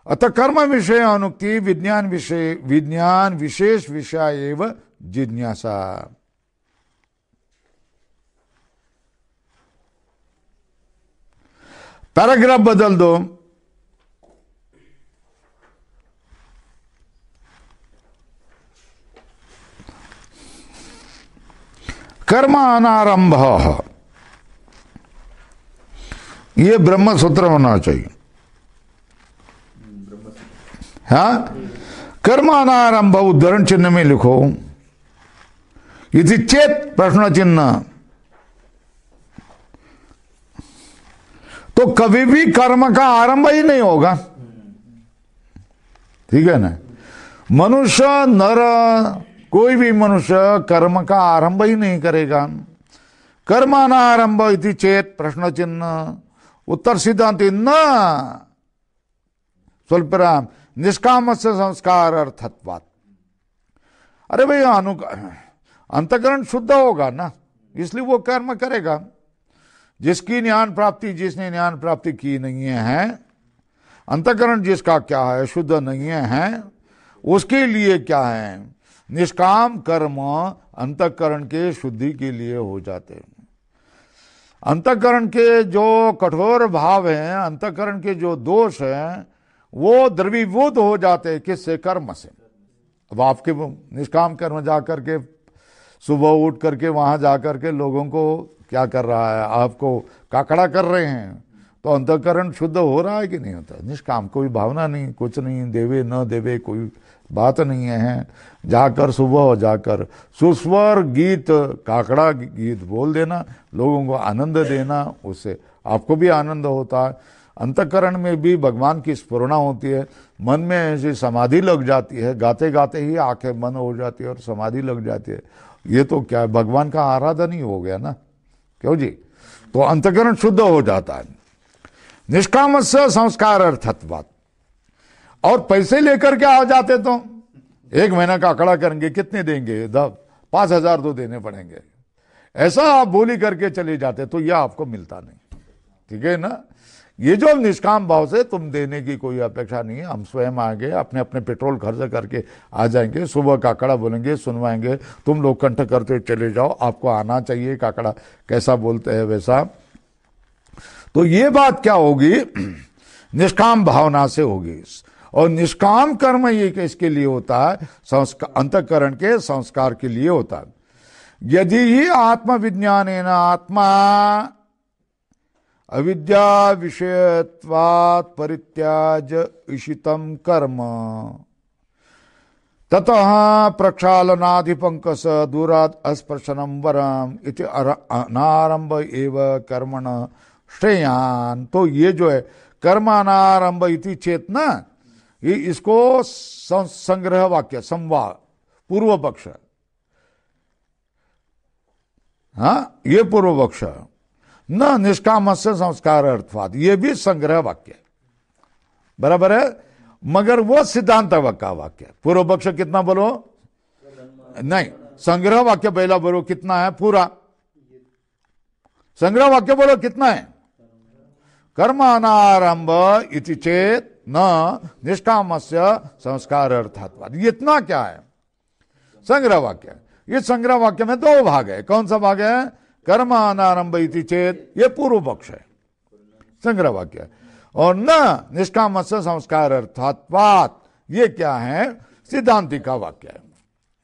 अतः कर्म विषय अनुक्ति विज्ञान विशेष विषय एवं जिज्ञासा। पैराग्राफ बदल दो। कर्म अनारंभ, ये ब्रह्म सूत्र होना चाहिए। हाँ, कर्म अनारंभ उद्धरण चिन्ह में लिखो। इति चेत प्रश्न चिन्ह, तो कभी भी कर्म का आरंभ ही नहीं होगा। ठीक है ना। मनुष्य नर कोई भी मनुष्य कर्म का आरंभ ही नहीं करेगा। कर्मानारंभ इति चेत प्रश्न चिन्ह उत्तर सिद्धांति न स्वल्पराम निष्काम से संस्कार अर्थत्वात्। अरे भाई अंतकरण शुद्ध होगा ना, इसलिए वो कर्म करेगा। जिसकी ज्ञान प्राप्ति, जिसने ज्ञान प्राप्ति की नहीं है, अंतकरण जिसका क्या है शुद्ध नहीं है, उसके लिए क्या है निष्काम कर्म अंतकरण के शुद्धि के लिए हो जाते हैं। अंतकरण के जो कठोर भाव हैं, अंतकरण के जो दोष हैं, वो द्रवीभूत हो जाते हैं किससे? कर्म से। अब आपके निष्काम कर्म जाकर के सुबह उठ करके वहां जाकर के लोगों को क्या कर रहा है, आपको काकड़ा कर रहे हैं, तो अंतकरण शुद्ध हो रहा है कि नहीं होता? निष्काम, कोई भावना नहीं, कुछ नहीं, देवे न देवे कोई बात नहीं है। जाकर सुबह जाकर सुस्वर गीत, काकड़ा गीत बोल देना, लोगों को आनंद देना, उससे आपको भी आनंद होता है। अंतकरण में भी भगवान की स्फुरणा होती है, मन में ऐसी समाधि लग जाती है, गाते गाते ही आंखें बंद हो जाती है और समाधि लग जाती है। ये तो क्या है, भगवान का आराधन ही हो गया ना, क्यों जी? तो अंतकरण शुद्ध हो जाता है। निष्काम से संस्कार अर्थत्वात्। और पैसे लेकर के आ जाते तो 1 महीना का आंकड़ा करेंगे, कितने देंगे? 5,000 तो देने पड़ेंगे, ऐसा आप बोली करके चले जाते तो यह आपको मिलता नहीं। ठीक है ना। ये जो निष्काम भाव से तुम देने की कोई अपेक्षा नहीं है, हम स्वयं आएंगे, अपने अपने पेट्रोल खर्च करके आ जाएंगे, सुबह काकड़ा बोलेंगे, सुनवाएंगे, तुम लोग कंठ करते चले जाओ, आपको आना चाहिए काकड़ा कैसा बोलते हैं वैसा। तो ये बात क्या होगी? निष्काम भावना से होगी। और निष्काम कर्म ये किसके लिए होता है? संस्कार, अंतःकरण के संस्कार के लिए होता है। यदि ही आत्मविज्ञानेन आत्मा अविद्या विषयत्वात् परित्याज इशितम कर्म ततः प्रक्षालनाधिपंकस दूरात् अस्पर्शनम वरम इति अनारंभ एव कर्मण श्रेयान। तो ये जो है कर्मानारंभ इति चेतना, ये इसको संग्रह वाक्य, संवाद, पूर्व पक्ष, हाँ ये पूर्व पक्ष, न निष्काम से संस्कार अर्थवाद, ये भी संग्रह वाक्य बराबर है, मगर वो सिद्धांत का वाक्य। पूर्व पक्ष कितना बोलो? नहीं, संग्रह वाक्य पहला बोलो कितना है? पूरा। संग्रह वाक्य बोलो कितना है? कर्मानारंभ इति चेत न निष्कामस्य संस्कार अर्थात्वाद। ये इतना क्या है? संग्रह वाक्य। ये संग्रह वाक्य में 2 भाग है। कौन सा भाग है? कर्मानारंभ इति चेत, ये पूर्व पक्ष है, संग्रह वाक्य। और न निष्कामस्य संस्कार अर्थात्वाद, ये क्या है? सिद्धांति का वाक्य है।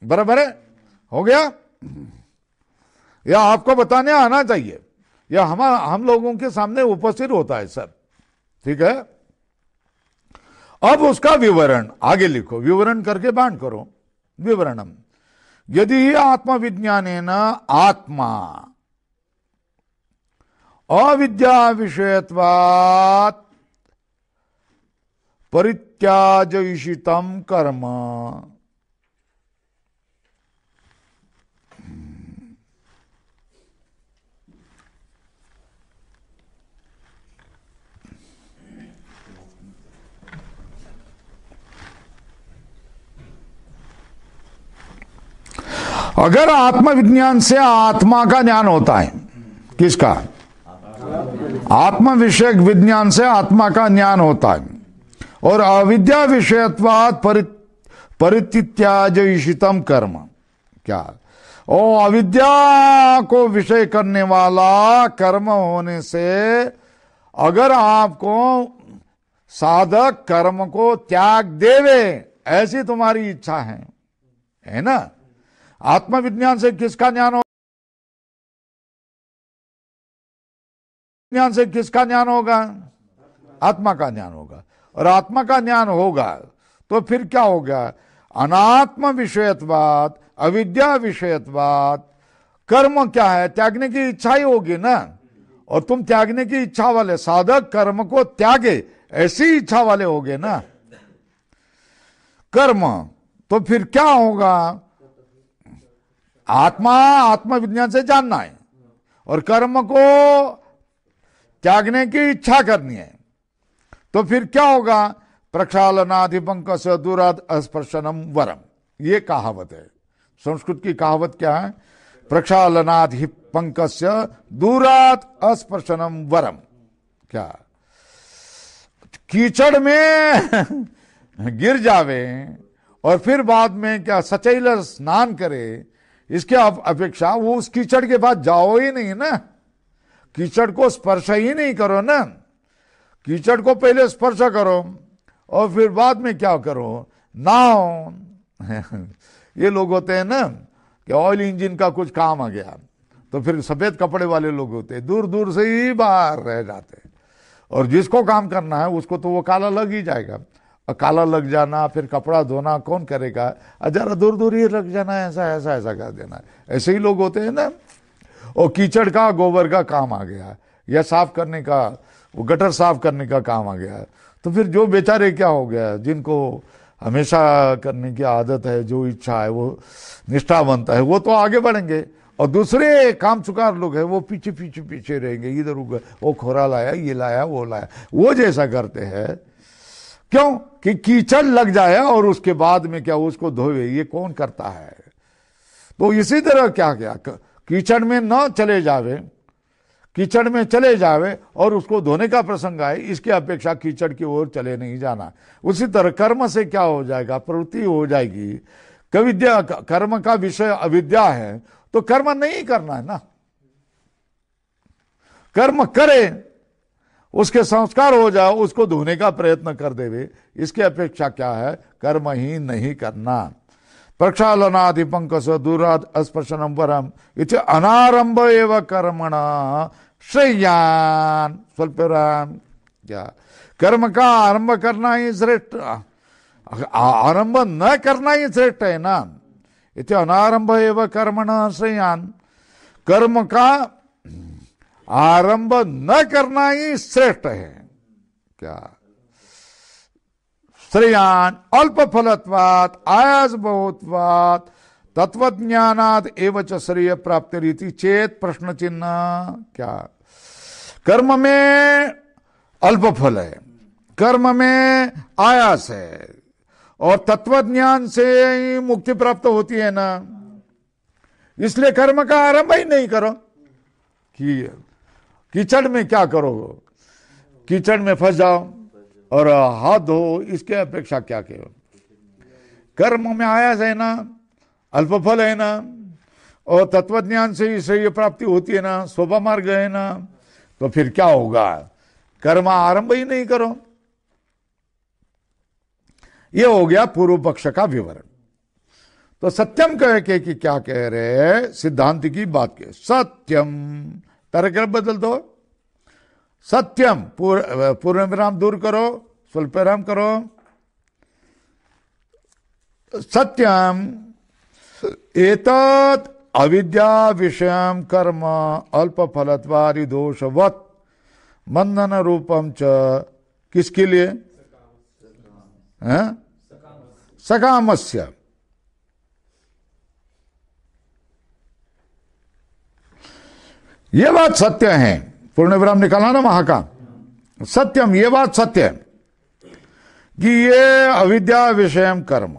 बराबर है? हो गया? या आपको बताने आना चाहिए, या हम लोगों के सामने उपस्थित होता है सब। ठीक है। अब उसका विवरण आगे लिखो, विवरण करके बांट करो। विवरणम यदि आत्मविज्ञानेन आत्मा अविद्या विषयत्वात् परित्याजयिषितम कर्म। अगर आत्मविज्ञान से आत्मा का ज्ञान होता है, किसका? आत्म विषयक विज्ञान से आत्मा का ज्ञान होता है, और अविद्या विषयत्वात् परित्याजयिषितम कर्म, क्या? और अविद्या को विषय करने वाला कर्म होने से अगर आपको साधक कर्म को त्याग देवे, ऐसी तुम्हारी इच्छा है ना? आत्मविज्ञान से किसका ज्ञान होगा? ज्ञान से किसका ज्ञान होगा? आत्मा का ज्ञान होगा। और आत्मा का ज्ञान होगा तो फिर क्या होगा? अनात्म विषयत्वात्, अविद्या विषयत्वात् कर्म क्या है? त्यागने की इच्छा ही होगी ना। और तुम त्यागने की इच्छा वाले, साधक कर्म को त्यागे ऐसी इच्छा वाले होगे ना कर्म, तो फिर क्या होगा? आत्मविज्ञान से जानना है और कर्म को त्यागने की इच्छा करनी है, तो फिर क्या होगा? प्रक्षालनाधिपंकस्य दूराद अस्पर्शनम वरम, ये कहावत है। संस्कृत की कहावत क्या है? प्रक्षालनाधिपंकस्य दूराद अस्पर्शनम वरम। क्या कीचड़ में गिर जावे और फिर बाद में क्या सचैल स्नान करे, इसके अपेक्षा वो उस कीचड़ के पास जाओ ही नहीं ना, कीचड़ को स्पर्श ही नहीं करो ना। कीचड़ को पहले स्पर्श करो और फिर बाद में क्या करो? नाओ। ये लोग होते हैं ना कि ऑयल इंजन का कुछ काम आ गया तो फिर सफेद कपड़े वाले लोग होते हैं, दूर दूर से ही बाहर रह जाते हैं, और जिसको काम करना है उसको तो वो काला लग ही जाएगा। और काला लग जाना, फिर कपड़ा धोना कौन करेगा? जरा दूर दूर ही लग जाना, ऐसा ऐसा ऐसा कर देना। ऐसे ही लोग होते हैं ना। और कीचड़ का गोबर का काम आ गया, या साफ करने का, वो गटर साफ करने का काम आ गया, तो फिर जो बेचारे क्या हो गया, जिनको हमेशा करने की आदत है, जो इच्छा है, वो निष्ठा बनता है, वो तो आगे बढ़ेंगे, और दूसरे काम चुकार लोग हैं वो पीछे पीछे पीछे रहेंगे, इधर उधर, वो खोरा लाया, ये लाया, वो लाया, वो जैसा करते हैं। क्यों? कि कीचड़ लग जाए और उसके बाद में क्या उसको धोवे, ये कौन करता है? तो इसी तरह क्या क्या कीचड़ में न चले जावे, कीचड़ में चले जावे और उसको धोने का प्रसंग आए, इसकी अपेक्षा कीचड़ की ओर चले नहीं जाना। उसी तरह कर्म से क्या हो जाएगा? प्रवृत्ति हो जाएगी। कविद्या, कर्म का विषय अविद्या है तो कर्म नहीं करना है ना, कर्म करे, उसके संस्कार हो जाओ, उसको धोने का प्रयत्न कर देवे, इसकी अपेक्षा क्या है? कर्म ही नहीं करना। प्रक्षालनाधिपंकस्य दूराद अस्पर्शनम वरम इति अनारंभ एव कर्मणा श्रेयान स्वल्पराम। क्या कर्म का आरंभ करना ही श्रेष्ठ, आरंभ न करना ही श्रेष्ठ है ना। इति अनारंभ एव कर्मणा श्रेयान, कर्म का आरंभ न करना ही श्रेष्ठ है। क्या? श्रेयान अल्प फलत्वात् आयास बहुत्वात् तत्वज्ञानाद एवं च श्रेय प्राप्ति रीति चेत प्रश्न चिन्ह। क्या? कर्म में अल्प फल है, कर्म में आयास है, और तत्वज्ञान से ही मुक्ति प्राप्त होती है ना, इसलिए कर्म का आरंभ ही नहीं करो। कि कीचड़ में क्या करोगे? कीचड़ में फंस जाओ और हाथ धो, इसके अपेक्षा क्या करो? कर्म में आयास है ना, अल्प फल है ना, और तत्वज्ञान से ही श्रेय प्राप्ति होती है ना, शोभा मार्ग है ना, तो फिर क्या होगा? कर्म आरंभ ही नहीं करो। ये हो गया पूर्व पक्ष का विवरण। तो सत्यम कह के कि क्या कह रहे हैं? सिद्धांत की बात के सत्यम, तर्क बदल दो, सत्यम पूर्ण विराम दूर करो, स्वल्प विराम करो। सत्यम एतत् अविद्या विषयम कर्म अल्प फलत्वादि दोषवत् बंधन रूपम च, किसके लिए? सकामस्य। ये बात सत्य है, पूर्ण विराम निकाला ना वहां का। सत्यम, ये बात सत्य है कि ये अविद्या विषयम कर्म,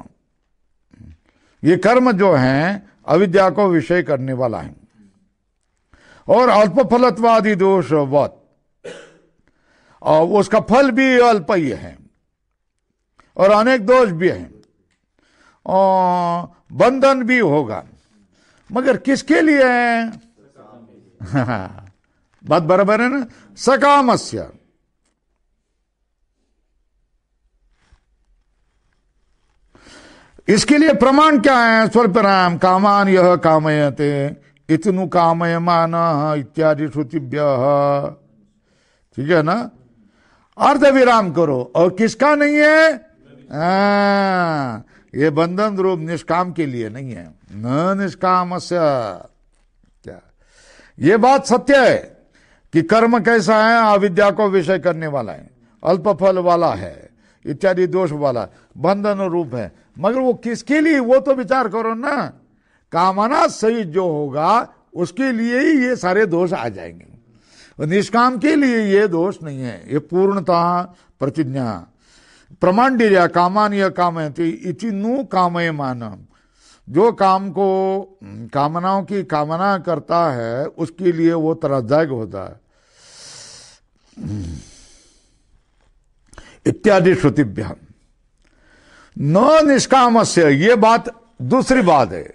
ये कर्म जो है अविद्या को विषय करने वाला है, और अल्प फलत्वादि दोषवत्, और उसका फल भी अल्प ही है, और अनेक दोष भी हैं, और बंधन भी होगा, मगर किसके लिए है? बात बराबर है ना। सकामस्य, इसके लिए प्रमाण क्या है? स्वल्पराम कामान यह कामयते इतनु कामयमान इत्यादि श्रुतिभ्यः। ठीक है ना। अर्ध विराम करो, और किसका नहीं है? ये बंधन रूप निष्काम के लिए नहीं है। न निष्कामस्य। क्या? ये बात सत्य है कि कर्म कैसा है, अविद्या को विषय करने वाला है, अल्प फल वाला है, इत्यादि दोष वाला, बंधन रूप है। मगर वो किसके लिए, वो तो विचार करो ना। कामना सहित जो होगा उसके लिए ही ये सारे दोष आ जाएंगे, निष्काम के लिए ये दोष नहीं है। ये पूर्णतः प्रतिज्ञा प्रमाण्य कामान्य कामयति इति नु कामयमान, जो काम को कामनाओं की कामना करता है उसके लिए वो त्रासदायक होता है। इत्यादि श्रुतिभ्याम न निष्कामस्य, ये बात दूसरी बात है।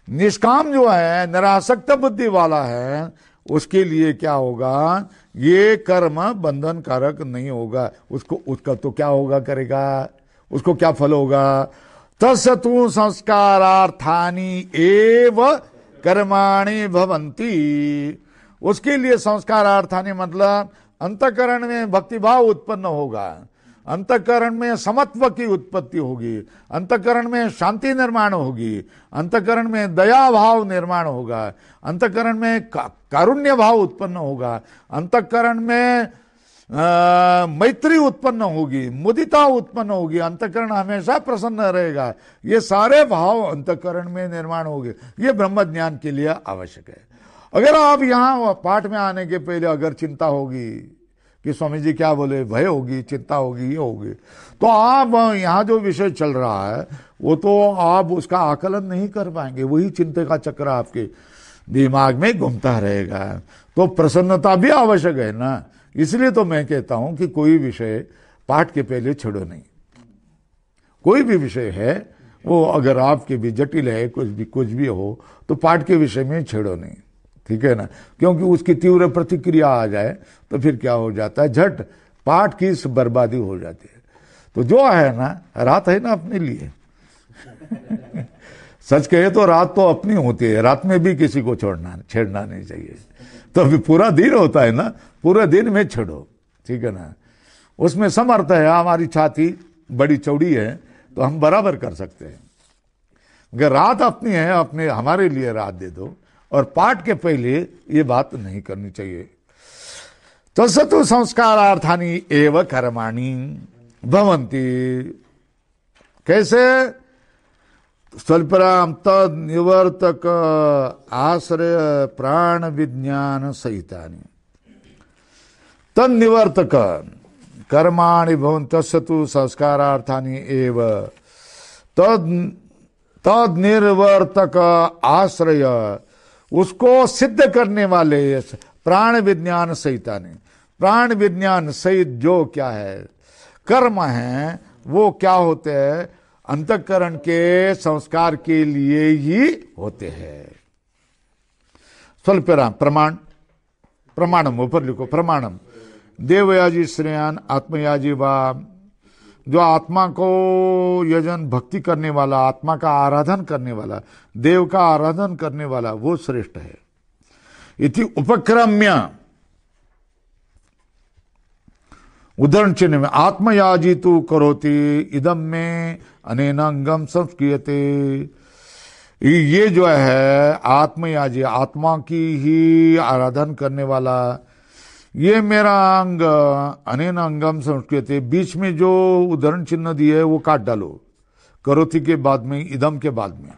निष्काम जो है, निरासक्त बुद्धि वाला है, उसके लिए क्या होगा, ये कर्म बंधन कारक नहीं होगा। उसका तो क्या होगा, करेगा, उसको क्या फल होगा। तत्सतु संस्कारार्थानि एव कर्माणि भवन्ति, उसके लिए संस्कारार्थानि मतलब अंतःकरण में भक्तिभाव उत्पन्न होगा, अंतःकरण में समत्व की उत्पत्ति होगी, अंतःकरण में शांति निर्माण होगी, अंतःकरण में दया भाव निर्माण होगा, अंतःकरण में कारुण्य भाव उत्पन्न होगा, अंतःकरण में मैत्री उत्पन्न होगी, मुदिता उत्पन्न होगी, अंतःकरण हमेशा प्रसन्न रहेगा। ये सारे भाव अंतःकरण में निर्माण होंगे। ये ब्रह्म ज्ञान के लिए आवश्यक है। अगर आप यहाँ पाठ में आने के पहले अगर चिंता होगी कि स्वामी जी क्या बोले, भय होगी, चिंता होगी, ये होगी, तो आप यहाँ जो विषय चल रहा है वो तो आप उसका आकलन नहीं कर पाएंगे। वही चिंता का चक्र आपके दिमाग में घूमता रहेगा। तो प्रसन्नता भी आवश्यक है ना। इसलिए तो मैं कहता हूं कि कोई विषय पाठ के पहले छेड़ो नहीं। कोई भी विषय है वो अगर आपके भी जटिल है, कुछ भी हो, तो पाठ के विषय में छेड़ो नहीं, ठीक है ना। क्योंकि उसकी तीव्र प्रतिक्रिया आ जाए तो फिर क्या हो जाता है, झट पाठ की बर्बादी हो जाती है। तो जो है ना, रात है ना अपने लिए सच कहे तो रात तो अपनी होती है, रात में भी किसी को छेड़ना नहीं चाहिए। तो अभी पूरा दिन होता है ना, पूरे दिन में छेड़ो, ठीक है ना। उसमें समर्थ है, हमारी छाती बड़ी चौड़ी है तो हम बराबर कर सकते हैं। अगर रात अपनी है, अपने हमारे लिए रात दे दो। और पाठ के पहले ये बात नहीं करनी चाहिए। तत्सतु संस्कारार्थानि एव कर्माणि भवन्ति। कैसे, स्वल्पराम तद निवर्तक आश्रय प्राण विज्ञान सहितानि तद निवर्तक कर्माणि भवन्ति। तत्सतु संस्कारार्थानि एव तद निर्वर्तक आश्रय, उसको सिद्ध करने वाले प्राण विज्ञान सहितानि। प्राण विज्ञान सहित जो क्या है कर्म है, वो क्या होते हैं, अंतःकरण के संस्कार के लिए ही होते हैं। स्वल्पराम प्रमाणम ऊपर लिखो, प्रमाणम देवयाजी श्रेयान आत्मयाजी वा, जो आत्मा को यजन भक्ति करने वाला, आत्मा का आराधन करने वाला, देव का आराधन करने वाला, वो श्रेष्ठ है। इति उपक्रम्य, उदाहरण चिन्ह में आत्मयाजी तु करोति इदम में अनेन अंगम संस्क्रियते। ये जो है आत्मयाजी, आत्मा की ही आराधन करने वाला, ये मेरा अंग अनेन अंगम संस्क्रियते। बीच में जो उदाहरण चिन्ह दिए है वो काट डालो, करोति के बाद में, इदम के बाद में।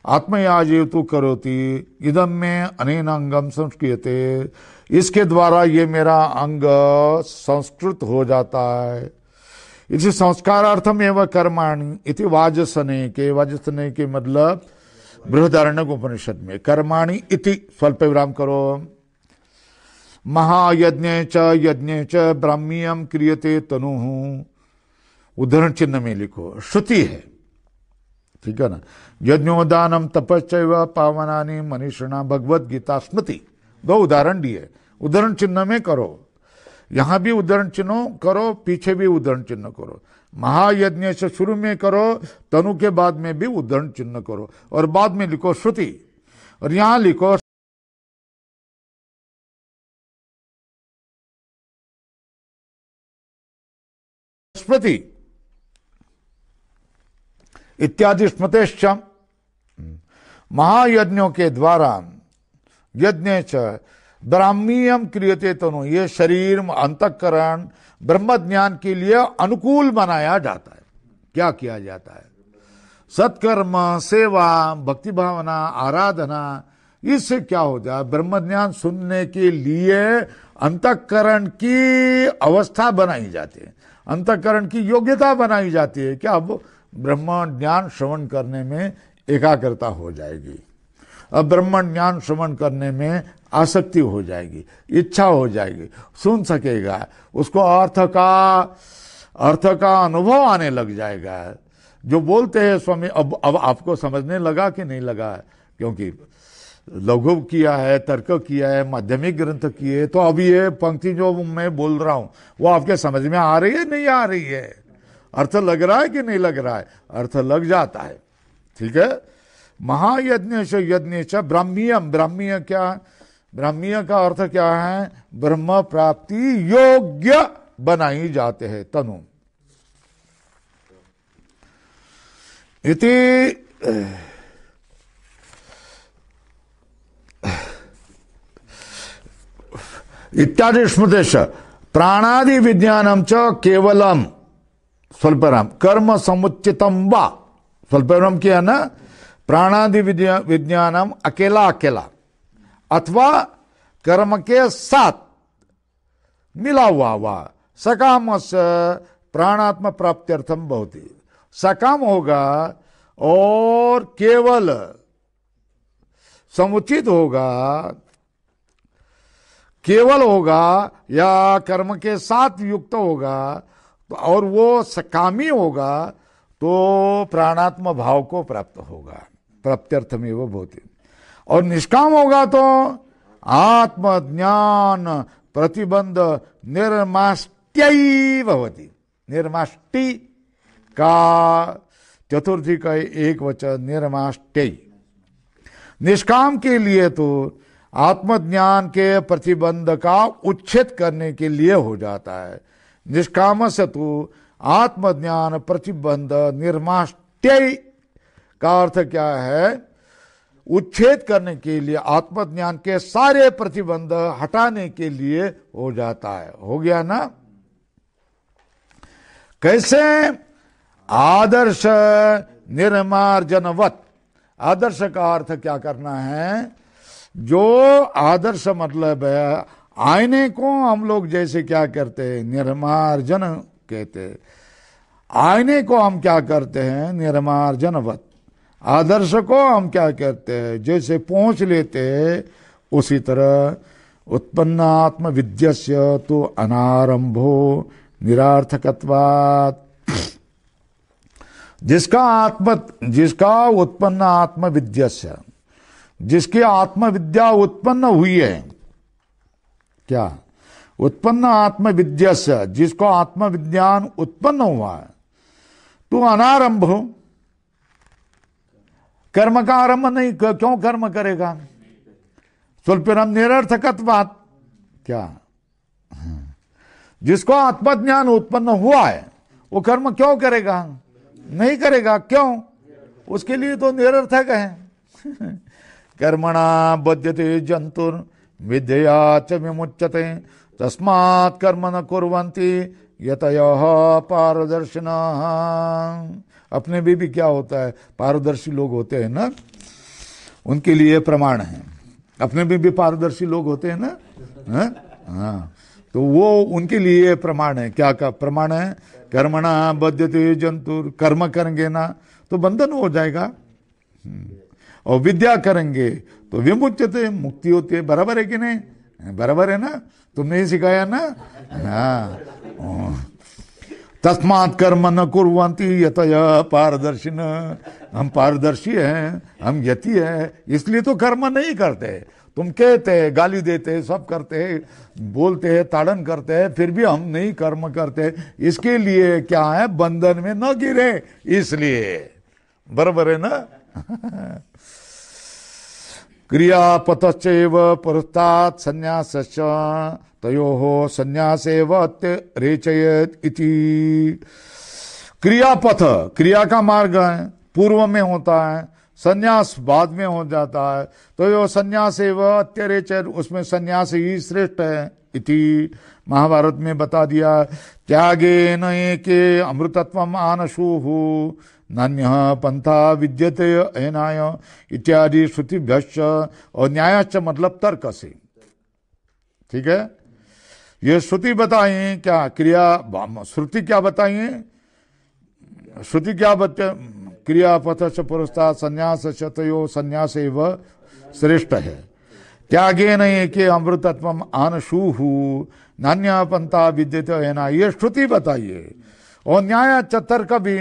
आत्मयाजी तु करोति इदम में अनेन अंगम संस्क्रियते, इसके द्वारा ये मेरा अंग संस्कृत हो जाता है। इसी संस्कारार्थम एवं कर्माणि इति वाजसने के मतलब बृहदारण्यक उपनिषद में कर्माणि इति स्वल्प विराम करो। महायज्ञ च ब्राह्मीयम क्रियते तनुः, उदाहरण चिन्ह में लिखो, श्रुति है, ठीक है ना। यज्ञोदानम तपश्चैव पावनानि मनीषिणा, भगवद गीता स्मृति। दो उदाहरण दिए, उदाहरण चिन्ह में करो, यहां भी उदाहरण चिन्ह करो, पीछे भी उदाहरण चिन्ह करो। महायज्ञ से शुरू में करो, तनु के बाद में भी उदाहरण चिन्ह करो, और बाद में लिखो श्रुति, और यहां लिखो स्मृति इत्यादि। स्मृतेश्च महायज्ञों के द्वारा, यज्ञ च ब्राह्मीयम क्रियते तनु, ये शरीर अंतःकरण ब्रह्म ज्ञान के लिए अनुकूल बनाया जाता है। क्या किया जाता है? सत्कर्म, सेवा, भक्ति भावना, आराधना, इससे क्या होता है? ब्रह्म ज्ञान सुनने के लिए अंतःकरण की अवस्था बनाई जाती है, अंतःकरण की योग्यता बनाई जाती है। क्या अब ब्रह्म ज्ञान श्रवण करने में एकाग्रता हो जाएगी, अब ब्रह्म ज्ञान श्रवण करने में आसक्ति हो जाएगी, इच्छा हो जाएगी, सुन सकेगा, उसको अर्थ का अनुभव आने लग जाएगा। जो बोलते हैं स्वामी, अब आपको समझने लगा कि नहीं लगा? क्योंकि लघु किया है, तर्क किया है, माध्यमिक ग्रंथ किए, तो अब ये पंक्ति जो मैं बोल रहा हूं वो आपके समझ में आ रही है, नहीं आ रही है? अर्थ लग रहा है कि नहीं लग रहा है? अर्थ लग जाता है, ठीक है। महायज्ञ से यज्ञ च ब्राह्मीयम, ब्राह्मीय क्या? ब्राह्मीय का अर्थ क्या है? ब्रह्म प्राप्ति योग्य बनाई जाते हैं तनु। इति इत्यादि स्मृतेश प्राणादि विज्ञानम च केवलम स्वल्परम कर्म समुचितम वा, स्वल्परम किया ना, प्राणादि विज्ञानम अकेला अकेला अथवा कर्म के साथ मिला हुआ वा, सकाम से प्राणात्म प्राप्त्यर्थम भवति, सकाम होगा और केवल समुचित होगा, केवल होगा या कर्म के साथ युक्त होगा और वो सकामी होगा तो प्राणात्म भाव को प्राप्त होगा, प्राप्त्यर्थमेव भवति। और निष्काम होगा तो आत्मज्ञान प्रतिबंध निर्माष्ट्यै भवति। निर्माष्टि का चतुर्थी का एक वचन निर्माष्ट्यै। निष्काम के लिए तो आत्मज्ञान के प्रतिबंध का उच्छेद करने के लिए हो जाता है। निष्काम से तो आत्मज्ञान प्रतिबंध निर्माष्ट्यै का अर्थ क्या है? उच्छेद करने के लिए, आत्मज्ञान के सारे प्रतिबंध हटाने के लिए हो जाता है। हो गया ना? कैसे? आदर्श निर्मार्जनवत। आदर्श का अर्थ क्या करना है? जो आदर्श मतलब है, आईने को हम लोग जैसे क्या करते हैं? निर्मार्जन कहते हैं। आईने को हम क्या करते हैं? निर्मार्जनवत। आदर्श को हम क्या कहते हैं? जैसे पहुंच लेते हैं, उसी तरह उत्पन्न आत्म विद्यस्य तो अनारंभो निरार्थकत्वात्। जिसका उत्पन्न आत्म विद्यस्य, जिसकी आत्मविद्या उत्पन्न हुई है, क्या? उत्पन्न आत्म विद्यस्य, जिसको आत्मविज्ञान उत्पन्न हुआ है, तो अनारंभ, कर्म का आरंभ नहीं, क्यों कर्म करेगा? स्वल्परम निरर्थकत्वात्। क्या? जिसको आत्मज्ञान उत्पन्न हुआ है वो कर्म क्यों करेगा? नहीं करेगा। क्यों? उसके लिए तो निरर्थक है। कर्मणा बध्यते जंतुर विद्या च विमुच्यते तस्मात् कर्म न कुर्वन्ति यतयः पारदर्शिनः। अपने भी क्या होता है? पारदर्शी लोग होते हैं ना, उनके लिए प्रमाण है। अपने भी पारदर्शी लोग होते हैं ना, हाँ, तो वो उनके लिए प्रमाण है। क्या का प्रमाण है? कर्मणा बध्यते जंतुर, कर्म करेंगे ना तो बंधन हो जाएगा, और विद्या करेंगे तो विमुच्यते, मुक्ति होती है। बराबर है कि नहीं? बराबर है ना? तुमने ही सिखाया ना? हाँ। तस्मात् कर्म न कुर्वन्ति यतयः पारदर्शिन। हम पारदर्शी हैं, हम यति है, इसलिए तो कर्म नहीं करते। तुम कहते हैं, गाली देते हैं, सब करते हैं, बोलते हैं, ताड़न करते हैं, फिर भी हम नहीं कर्म करते। इसके लिए क्या है? बंधन में न गिरे, इसलिए। बराबर है ना? क्रियापतश्चैव पुरस्तात् संन्यासश्च तयोः संन्यासेव रेचयेत् इति। क्रियापथ, क्रिया का मार्ग है, पूर्व में होता है, संन्यास बाद में हो जाता है। तो यो संन्यास एवं अत्यरेचर, उसमें संन्यास ही श्रेष्ठ है इति महाभारत में बता दिया। त्यागे न एके अमृतत्वम आनशुः नान्यः पंथा विद्यते अयनाय इत्यादि श्रुतिभ्यश्च। और न्यायश्च मतलब तर्क से, ठीक है। ये श्रुति बताइए क्या क्रिया, श्रुति क्या बताइए, श्रुति क्या बता, क्रियापथ से पुरस्तात् संन्यास शतयो संन्यास एवं श्रेष्ठ है। त्यागे नहीं के अमृतत्वम आनशुः नान्य पंथा विद्यते अयना, ये श्रुति बताइए। और न्याय तर्क भी